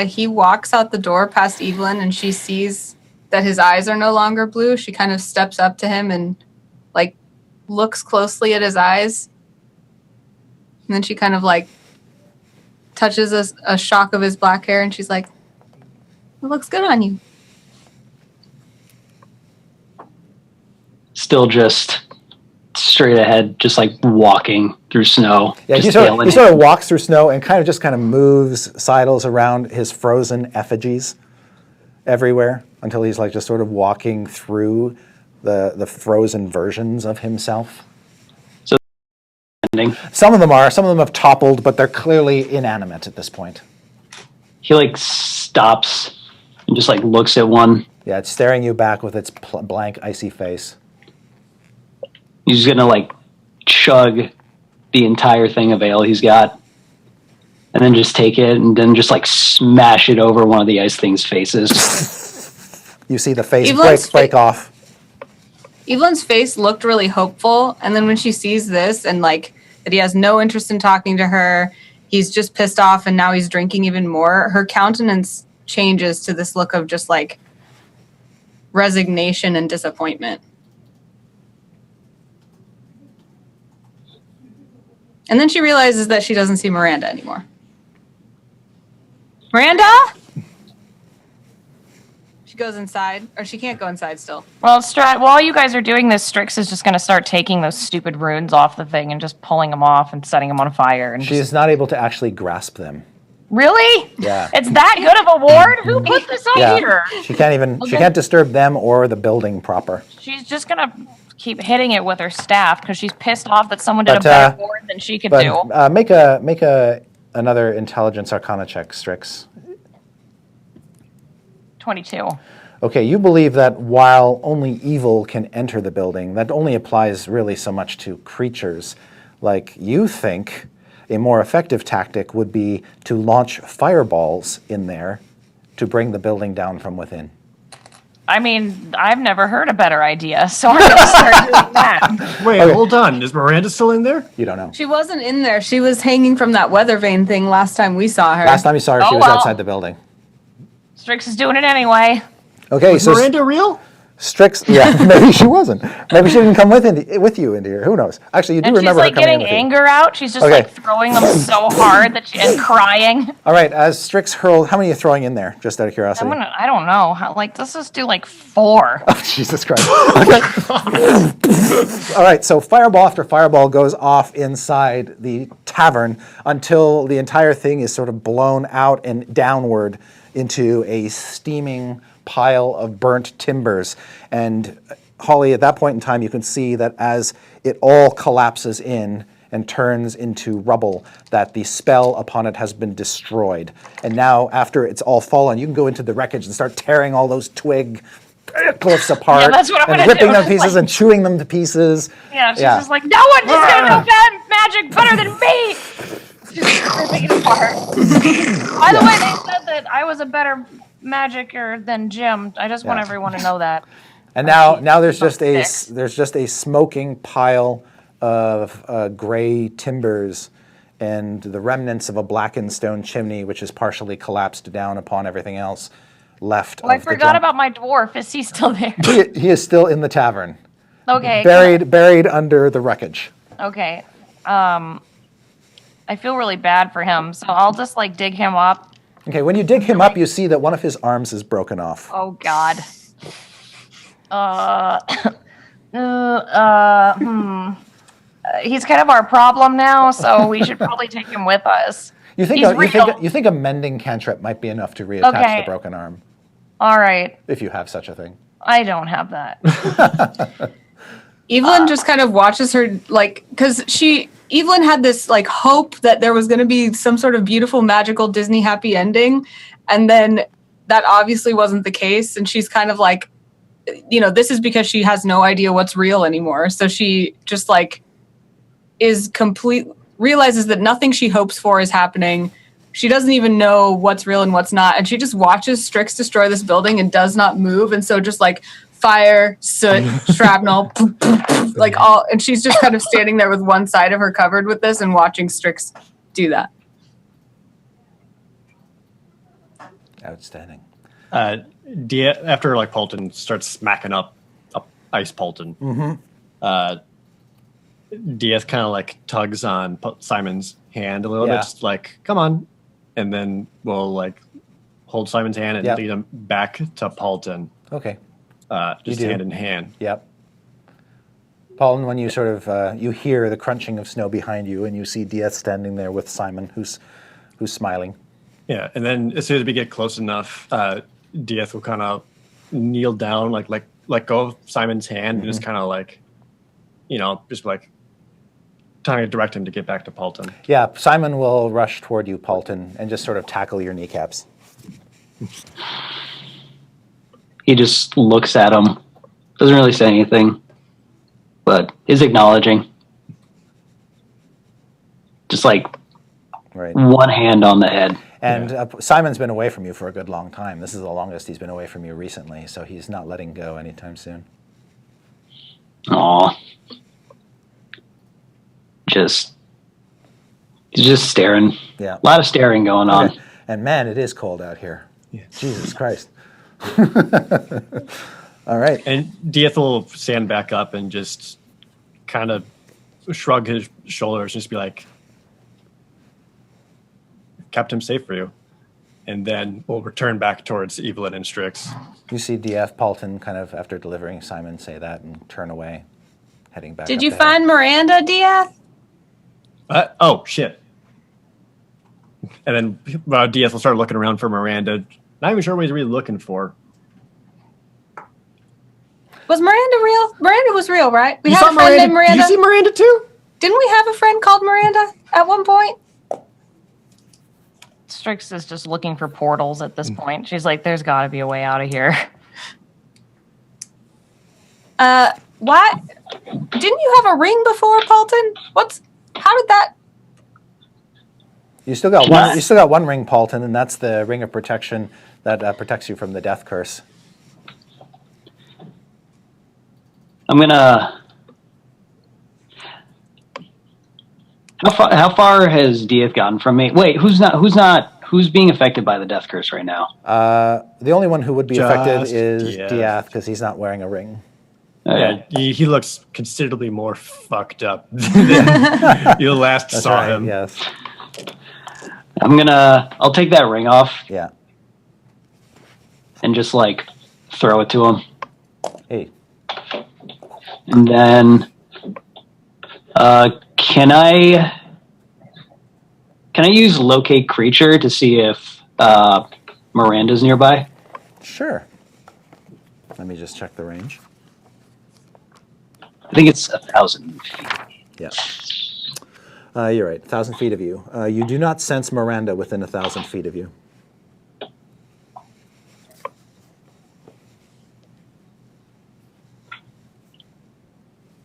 he walks out the door past Evelyn and she sees that his eyes are no longer blue, she kind of steps up to him and like looks closely at his eyes. And then she kind of like touches a shock of his black hair and she's like, it looks good on you. Still just straight ahead, just like walking through snow. Yeah, he sort of walks through snow and kind of moves, sidles around his frozen effigies everywhere until he's like just sort of walking through the frozen versions of himself. So some of them have toppled, but they're clearly inanimate at this point. He like stops and just like looks at one. Yeah, it's staring you back with its blank, icy face. He's gonna like chug the entire thing of ale he's got, and then just take it and then just like smash it over one of the ice thing's faces. You see the face break off. Evelyn's face looked really hopeful, and then when she sees this and like that he has no interest in talking to her, he's just pissed off and now he's drinking even more, her countenance changes to this look of just like resignation and disappointment. And then she realizes that she doesn't see Miranda anymore. Miranda? She goes inside, or she can't go inside still. Well, while you guys are doing this, Strix is just going to start taking those stupid runes off the thing and just pulling them off and setting them on fire. And she's not able to actually grasp them. Really? Yeah. It's that good of a ward? Who put this on here? She can't even. Okay. She can't disturb them or the building proper. She's just going to keep hitting it with her staff because she's pissed off that someone did a better ward than she could do. Make another intelligence arcana check, Strix. 22. Okay, you believe that while only evil can enter the building, that only applies really so much to creatures. Like, you think a more effective tactic would be to launch fireballs in there to bring the building down from within. I mean, I've never heard a better idea, so I'm going to start doing that. Wait, hold on. Is Miranda still in there? You don't know. She wasn't in there. She was hanging from that weather vane thing last time we saw her. Last time you saw her, she was outside the building. Strix is doing it anyway. Okay, was Miranda real? Strix, yeah, maybe she wasn't. Maybe she didn't come with you into here. Who knows? Actually, you do remember her coming in. And she's like getting anger out. She's just like throwing them so hard that and crying. All right, as Strix hurled, how many are you throwing in there? Just out of curiosity. I don't know. Let's just do like 4. Oh, Jesus Christ. Okay. All right, so fireball after fireball goes off inside the tavern until the entire thing is sort of blown out and downward into a steaming pile of burnt timbers. And Holly, at that point in time, you can see that as it all collapses in and turns into rubble, that the spell upon it has been destroyed. And now, after it's all fallen, you can go into the wreckage and start tearing all those twig cliffs apart. Yeah, that's what I'm and ripping them to pieces and chewing them to pieces. Yeah, she's just like, no one is going to know bad magic better than me! Just ripping it apart. By the way, they said that I was a better magicer than Jim. I just want everyone to know that. And now there's just a smoking pile of gray timbers and the remnants of a blackened stone chimney, which is partially collapsed down upon everything else left. Well, I forgot about my dwarf. Is he still there? He is still in the tavern. Okay. Buried under the wreckage. Okay. I feel really bad for him, so I'll just like dig him up. Okay, when you dig him up, you see that one of his arms is broken off. Oh God. He's kind of our problem now, so we should probably take him with us. You think a mending cantrip might be enough to reattach the broken arm? All right. If you have such a thing. I don't have that. Evelyn just kind of watches her, like, because Evelyn had this, like, hope that there was going to be some sort of beautiful, magical Disney happy ending, and then that obviously wasn't the case, and she's kind of like, you know, this is because she has no idea what's real anymore, so she just, like, realizes that nothing she hopes for is happening. She doesn't even know what's real and what's not, and she just watches Strix destroy this building and does not move, and so just, like, fire, soot, shrapnel, like all, and she's just kind of standing there with one side of her covered with this and watching Strix do that. Outstanding. After like Paulton starts smacking up Ice Paulton, Diaz kind of like tugs on Simon's hand a little bit, just like, come on. And then we'll like hold Simon's hand and lead him back to Paulton. Okay. Just hand in hand. Yep. Paulton, when you sort of, you hear the crunching of snow behind you and you see Diaz standing there with Simon, who's smiling. Yeah, and then as soon as we get close enough, Diaz will kind of kneel down, like let go of Simon's hand and just kind of like, just like trying to direct him to get back to Paulton. Yeah, Simon will rush toward you, Paulton, and just sort of tackle your kneecaps. He just looks at him, doesn't really say anything, but is acknowledging. Just like one hand on the head. And Simon's been away from you for a good long time. This is the longest he's been away from you recently, so he's not letting go anytime soon. Aw. He's just staring. Yeah. A lot of staring going on. Okay. And man, it is cold out here. Yeah. Jesus Christ. All right. And Diaz will stand back up and just kind of shrug his shoulders and just be like, kept him safe for you. And then we'll return back towards Evelyn and Strix. You see DF Paulton kind of, after delivering Simon, say that and turn away, heading back. Did you find Miranda, Diaz? Oh, shit. And then Diaz will start looking around for Miranda. Not even sure what he's really looking for. Was Miranda real? Miranda was real, right? We You had saw a friend named Miranda. Did you see Miranda too? Didn't we have a friend called Miranda at one point? Strix is just looking for portals at this point. She's like, there's got to be a way out of here. What? Didn't you have a ring before, Paulton? How did that? You still got one. You still got one ring, Paulton, and that's the ring of protection that protects you from the death curse. I'm gonna. How far has Diaz gotten from me? Wait, who's being affected by the death curse right now? The only one who would be affected is Diaz. Diaz because he's not wearing a ring. Yeah, he looks considerably more fucked up than you last saw him. Yes. I'll take that ring off. Yeah. And just like throw it to him. Hey. And then, can I use locate creature to see if Miranda's nearby? Sure. Let me just check the range. I think it's 1,000 feet. Yeah. You're right. 1,000 feet of you. You do not sense Miranda within 1,000 feet of you.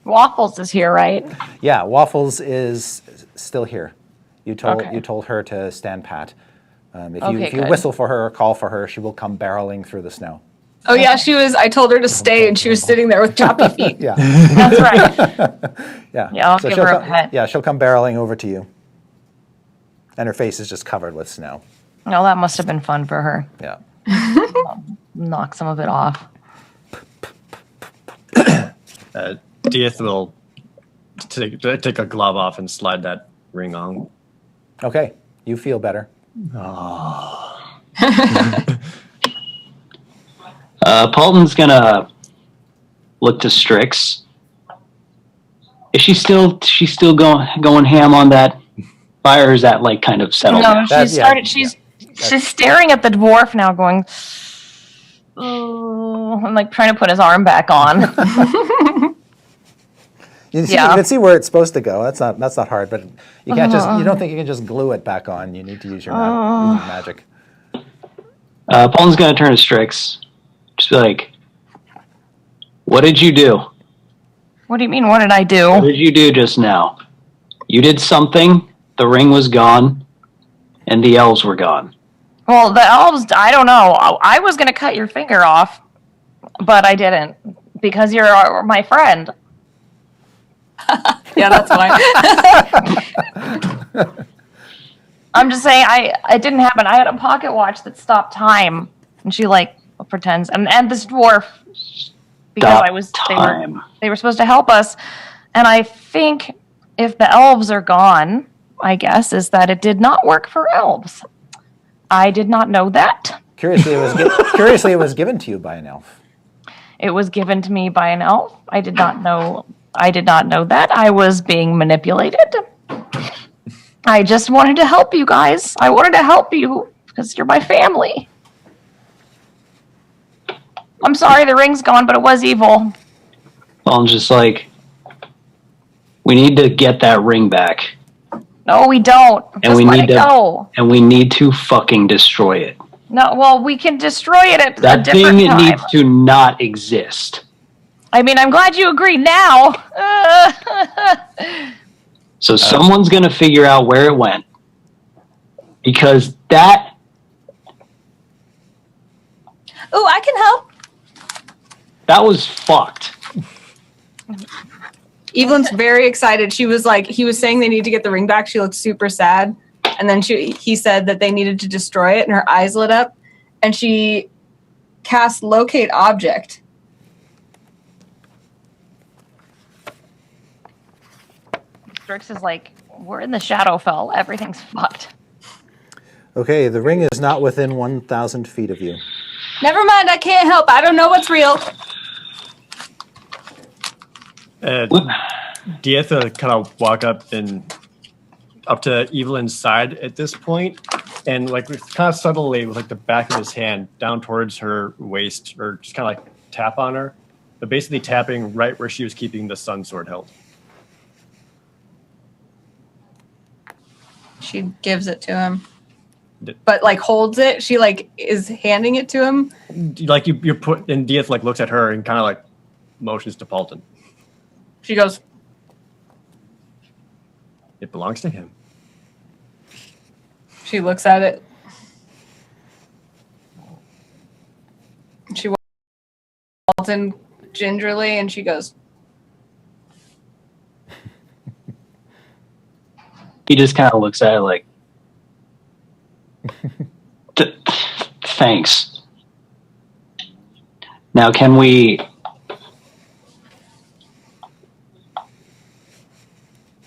Waffles is here, right? Yeah, Waffles is still here. You told her to stand pat. If you whistle for her or call for her, she will come barreling through the snow. Oh yeah, she was. I told her to stay, and she was sitting there with choppy feet. Yeah. That's right. Yeah. Yeah, I'll give her a pet. Yeah, she'll come barreling over to you. And her face is just covered with snow. No, that must have been fun for her. Yeah. Knock some of it off. Diaz will take a glove off and slide that ring on. Okay, you feel better. Paulton's gonna look to Strix. Is she still going ham on that fire? Or is that like kind of settled? No, she's staring at the dwarf now, going, "Oh," and like trying to put his arm back on. You can see where it's supposed to go. That's not hard, but you can't you don't think you can just glue it back on. You need to use your magic. Paulton's gonna turn to Strix. Just be like, what did you do? What do you mean, what did I do? What did you do just now? You did something, the ring was gone, and the elves were gone. Well, the elves, I don't know. I was going to cut your finger off, but I didn't, because you're my friend. Yeah, that's fine. I'm just saying, it didn't happen. I had a pocket watch that stopped time, and she pretends, and this dwarf, because they were supposed to help us, and I think if the elves are gone, I guess is that it did not work for elves. I did not know that. Curiously, it was given to you by an elf. It was given to me by an elf. I did not know that. I was being manipulated. I just wanted to help you guys. I wanted to help you because you're my family. I'm sorry the ring's gone, but it was evil. Well, I'm just like, we need to get that ring back. No, we don't. And we need to fucking destroy it. No, well, we can destroy it at that a different thing time. needs to not exist. I mean, I'm glad you agree now. So someone's going to figure out where it went. Because that... Oh, I can help. That was fucked. Evelyn's very excited. She was like, he was saying they need to get the ring back. She looked super sad. And then he said that they needed to destroy it, and her eyes lit up. And she cast Locate Object. Strix is like, we're in the Shadowfell. Everything's fucked. Okay, the ring is not within 1,000 feet of you. Never mind, I can't help. I don't know what's real. Dietha kind of walk up to Evelyn's side at this point, and like kind of subtly with like the back of his hand down towards her waist, or just kind of like tap on her, but basically tapping right where she was keeping the sun sword held. She gives it to him. But like holds it. She like is handing it to him. Like you put, and Dietha like looks at her and kind of like motions to Paulton. She goes, "It belongs to him." She looks at it. She walks in gingerly and she goes, He just kind of looks at it like, thanks. Now, can we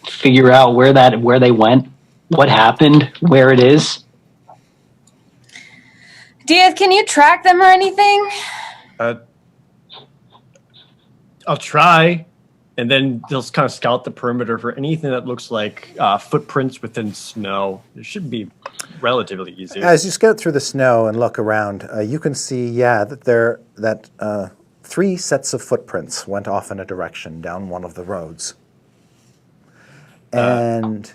figure out where they went, what happened, where it is? Diaz, can you track them or anything? I'll try, and then they'll kind of scout the perimeter for anything that looks like footprints within snow. It should be relatively easy. As you scout through the snow and look around, you can see, that 3 sets of footprints went off in a direction down one of the roads. And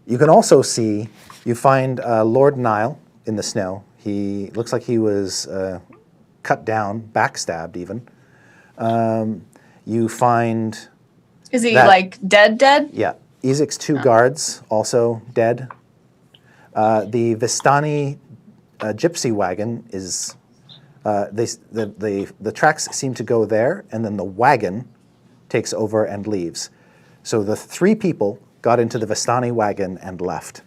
you can also see, you find Lord Nile in the snow. He looks like he was cut down, backstabbed even. You find... Is he like dead? Yeah. Izek's 2 guards also dead. The Vistani gypsy wagon is... the tracks seem to go there, and then the wagon takes over and leaves. So the 3 people got into the Vistani wagon and left.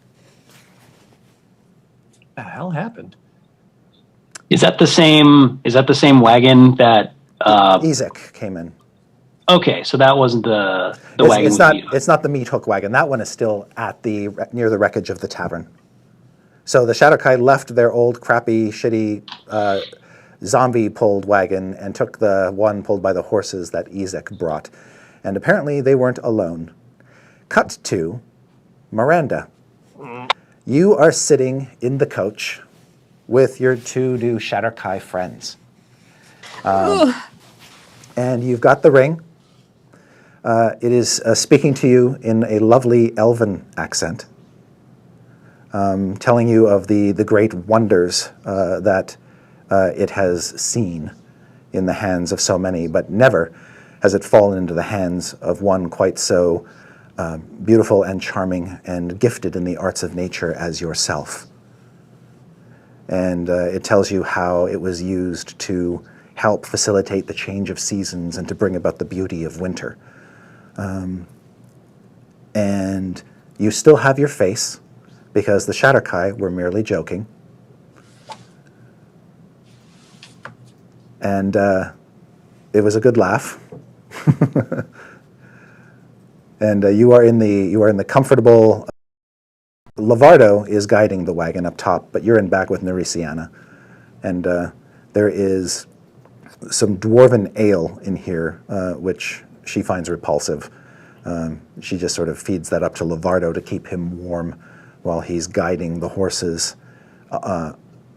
What the hell happened? Is that the same wagon that Izek came in. Okay, so that wasn't the wagon. It's not the meat hook wagon. That one is still at near the wreckage of the tavern. So the Shadowkai left their old, crappy, shitty, zombie-pulled wagon and took the one pulled by the horses that Izek brought. And apparently they weren't alone. Cut to Miranda. You are sitting in the coach with your 2 new Shadowkai friends. And you've got the ring. It is speaking to you in a lovely elven accent, telling you of the great wonders that it has seen in the hands of so many, but never has it fallen into the hands of one quite so beautiful and charming and gifted in the arts of nature as yourself. And it tells you how it was used to help facilitate the change of seasons and to bring about the beauty of winter. And you still have your face, because the Shatterkai were merely joking. And it was a good laugh. And you are in the comfortable. Lavardo is guiding the wagon up top, but you're in back with Nericiana. And there is some dwarven ale in here, which she finds repulsive. She just sort of feeds that up to Lavardo to keep him warm while he's guiding the horses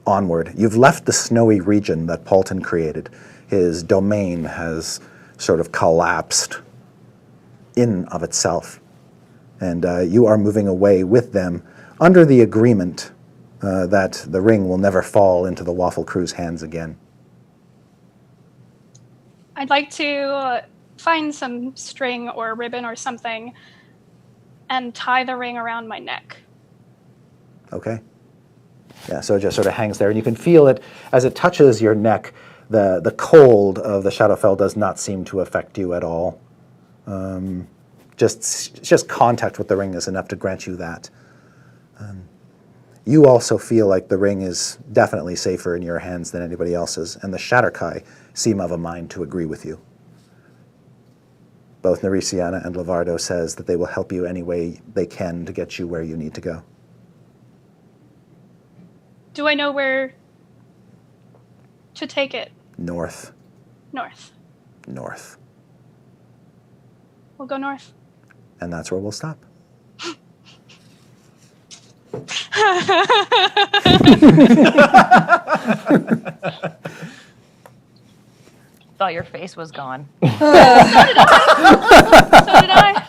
onward. You've left the snowy region that Paulton created. His domain has sort of collapsed in of itself. And you are moving away with them under the agreement that the ring will never fall into the Waffle Crew's hands again. I'd like to find some string or ribbon or something and tie the ring around my neck. Okay. Yeah, so it just sort of hangs there, and you can feel it as it touches your neck. The cold of the Shadowfell does not seem to affect you at all. Just contact with the ring is enough to grant you that. You also feel like the ring is definitely safer in your hands than anybody else's, and the Shatterkai seem of a mind to agree with you. Both Nericiana and Lavardo says that they will help you any way they can to get you where you need to go. Do I know where to take it? North. North. North. We'll go north. And that's where we'll stop. Thought your face was gone. So did I.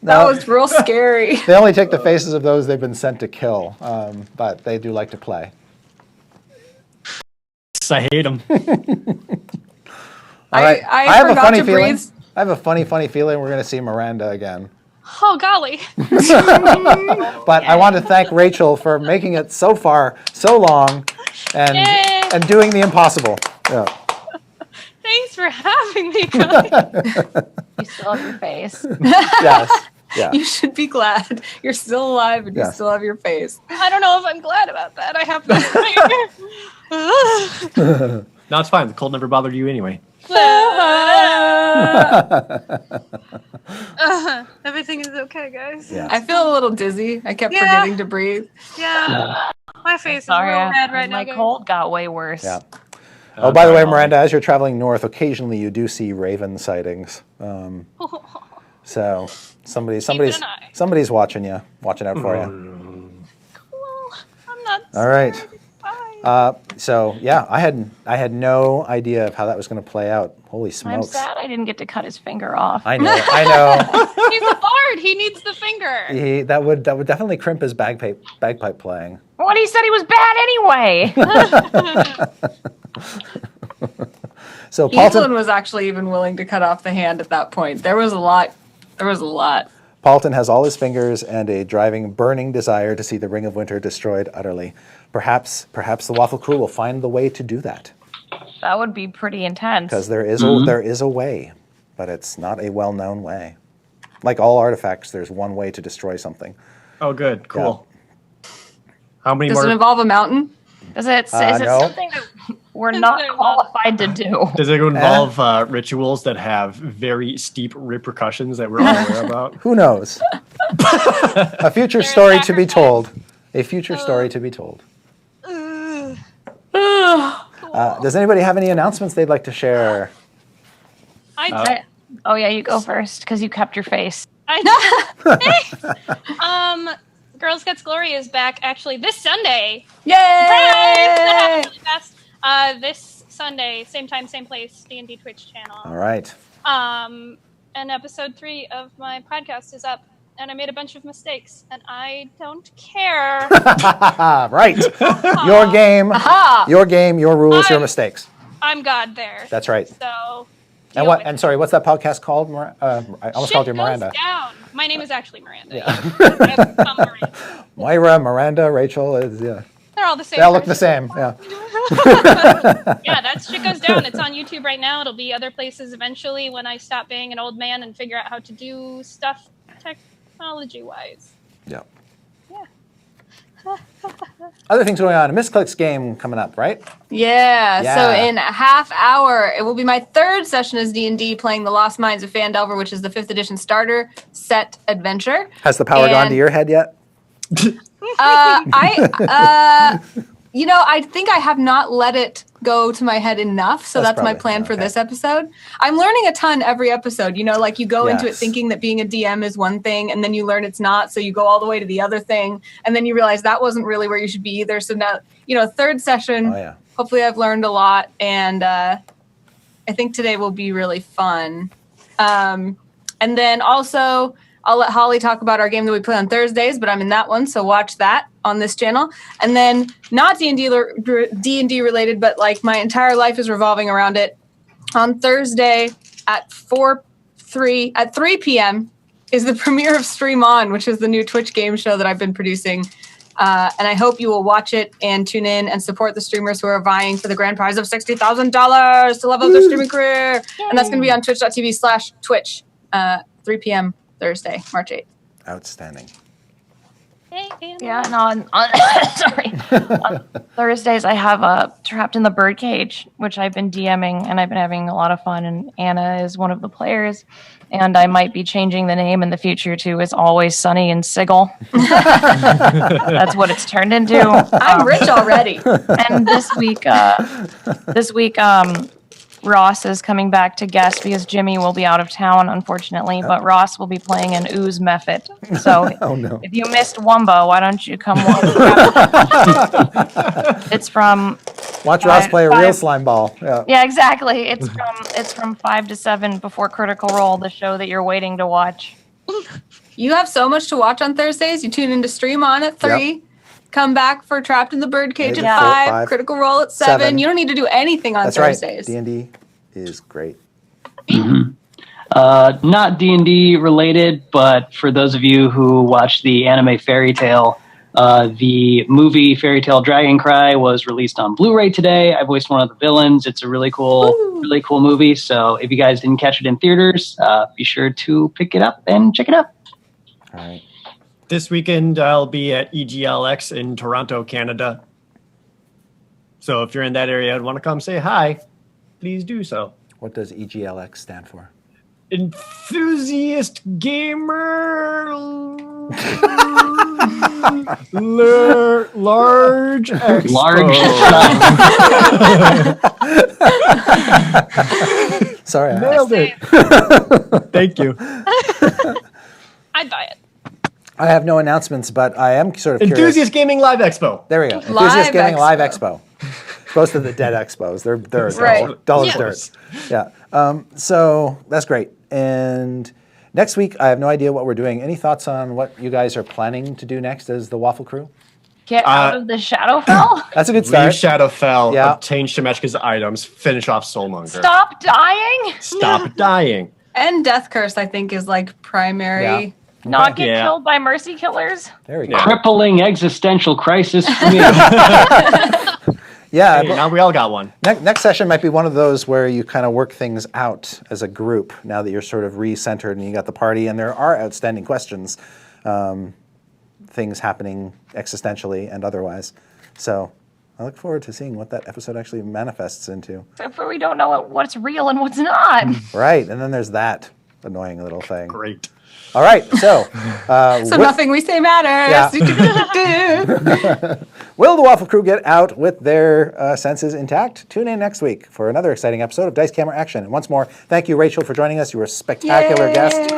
That was real scary. They only take the faces of those they've been sent to kill, but they do like to play. I hate him. All right. I have a forgot funny to feeling. breathe. I have a funny feeling we're going to see Miranda again. Oh, golly. But I want to thank Rachel for making it so far, so long, Yay. and doing the impossible. Yeah. Thanks for having me, guys. You still have your face. Yes. Yeah. You should be glad you're still alive and you Yes. still have your face. I don't know if I'm glad about that. I have to. No, it's fine. The cold never bothered you anyway. Everything is okay, guys. Yeah. I feel a little dizzy. I kept Yeah. forgetting to breathe. Yeah. My face is Sorry, real red right now, my guys. cold got way worse. Yeah. Oh, by the way, Miranda, as you're traveling north, occasionally you do see raven sightings. So somebody's an eye. somebody's watching you, watching out for you. Cool. I'm not. All right. scared. Bye. So yeah, I had no idea of how that was going to play out. Holy I'm smokes! sad I didn't get to cut his finger off. I know. He's a bard. He needs the finger. That would definitely crimp his bagpipe playing. Well, he said he was bad anyway. So Evelyn Paulton was actually even willing to cut off the hand at that point. There was a lot. Paulton has all his fingers and a driving, burning desire to see the Ring of Winter destroyed utterly. Perhaps the Waffle Crew will find the way to do that. That would be pretty intense. Because there is a way, but it's not a well-known way. Like all artifacts, there's one way to destroy something. Oh, good. Cool. How many Does more? it involve a mountain? Is it no. something that we're not qualified to do? Does it involve rituals that have very steep repercussions that we're unaware about? Who knows? A future story to be told. A future story to be told. Does anybody have any announcements they'd like to share? Oh yeah, you go first because you kept your face. Girl Scouts Glory is back actually this Sunday. Yay! Surprise! That happened really fast. This Sunday, same time, same place, D&D Twitch channel. All right. And episode 3 of my podcast is up, and I made a bunch of mistakes, and I don't care. Right. Your game, your rules, your mistakes. I'm God there. That's right. So. And deal with it. sorry, what's that podcast called? I almost Shit called you goes Miranda. down. My name is actually Miranda. Yeah. I've become Miranda. Moira, Miranda, Rachel is They're all the same. they all look the person. same. Yeah. Yeah, that shit goes down. It's on YouTube right now. It'll be other places eventually when I stop being an old man and figure out how to do stuff technology-wise. Yeah. Yeah. Other things going on. A Misclicks game coming up, right? Yeah. Yeah. So in a half hour, it will be my third session as D&D playing The Lost Mines of Phandelver, which is the 5th edition starter set adventure. Has the power gone to And- your head yet? I think I have not let it go to my head enough, so that's my probably- plan for okay. this episode. I'm learning a ton every episode. Like you go into it Yes. thinking that being a DM is one thing, and then you learn it's not, so you go all the way to the other thing, and then you realize that wasn't really where you should be either. So now, third session, Oh, yeah. hopefully I've learned a lot, and I think today will be really fun. And then also, I'll let Holly talk about our game that we play on Thursdays, but I'm in that one, so watch that on this channel. And then not D&D related, but like my entire life is revolving around it. On Thursday at 3 p.m. is the premiere of Stream On, which is the new Twitch game show that I've been producing. And I hope you will watch it and tune in and support the streamers who are vying for the grand prize of $60,000 to level up their streaming career. And that's going to be on twitch.tv/Twitch, 3 p.m. Thursday, March 8th. Outstanding. Hey, Anna. Yeah, and sorry. On Thursdays, I have Trapped in the Birdcage, which I've been DMing, and I've been having a lot of fun, and Anna is one of the players, and I might be changing the name in the future to It's Always Sunny in Sigil. That's what it's turned into. I'm rich already. And this week, Ross is coming back to guest because Jimmy will be out of town, unfortunately, but Ross will be playing an ooze method. So Oh, no. if you missed Wumbo, why don't you come watch? It's from Watch Ross play a real five- slime ball. Yeah. yeah, exactly. It's from 5 to 7 before Critical Role, the show that you're waiting to watch. You have so much to watch on Thursdays. You tune into Stream On at 3. Come back for Trapped in the Birdcage Maybe at four, 5. Critical Role at 7. 7. You don't need to do anything on That's Thursdays. right. D&D is great. Not D&D related, but for those of you who watch the anime Fairy Tail, the movie Fairy Tail Dragon Cry was released on Blu-ray today. I voiced one of the villains. It's a really cool movie. So if you guys didn't catch it in theaters, be sure to pick it up and check it out. All right. This weekend, I'll be at EGLX in Toronto, Canada. So if you're in that area and want to come say hi, please do so. What does EGLX stand for? Enthusiast Gamer Large Expo. Large. Sorry. I Nailed it. Thank you. I'd buy it. I have no announcements, but I am sort of curious. Enthusiast Gaming Live Expo. There we go. Live Enthusiast Gaming Live Expo. Expo. Most of the dead expos. They're Right. dull as Yeah. dirt. Yeah. So that's great. And next week, I have no idea what we're doing. Any thoughts on what you guys are planning to do next as the Waffle Crew? Get out of the Shadowfell. That's a good Leave start. Shadowfell, Yeah. obtain Shemeshka's items, finish off Soulmonger. Stop dying. Stop dying. And Death Curse, I think, is like primary. Yeah. Not get Yeah. killed by mercy killers. There we go. Yeah. Crippling existential crisis for me. Yeah. Hey, but now we all got one. next session might be one of those where you kind of work things out as a group now that you're sort of re-centered and you got the party and there are outstanding questions, things happening existentially and otherwise. So I look forward to seeing what that episode actually manifests into. Except for we don't know what's real and what's not. Right, and then there's that annoying little thing. Great. All right, so So nothing we say matters. will the Waffle Crew get out with their senses intact? Tune in next week for another exciting episode of Dice Camera Action. And once more, thank you, Rachel, for joining us. You were a spectacular guest.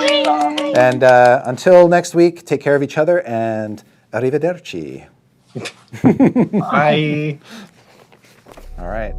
And until next week, take care of each other and arrivederci. Bye. All right.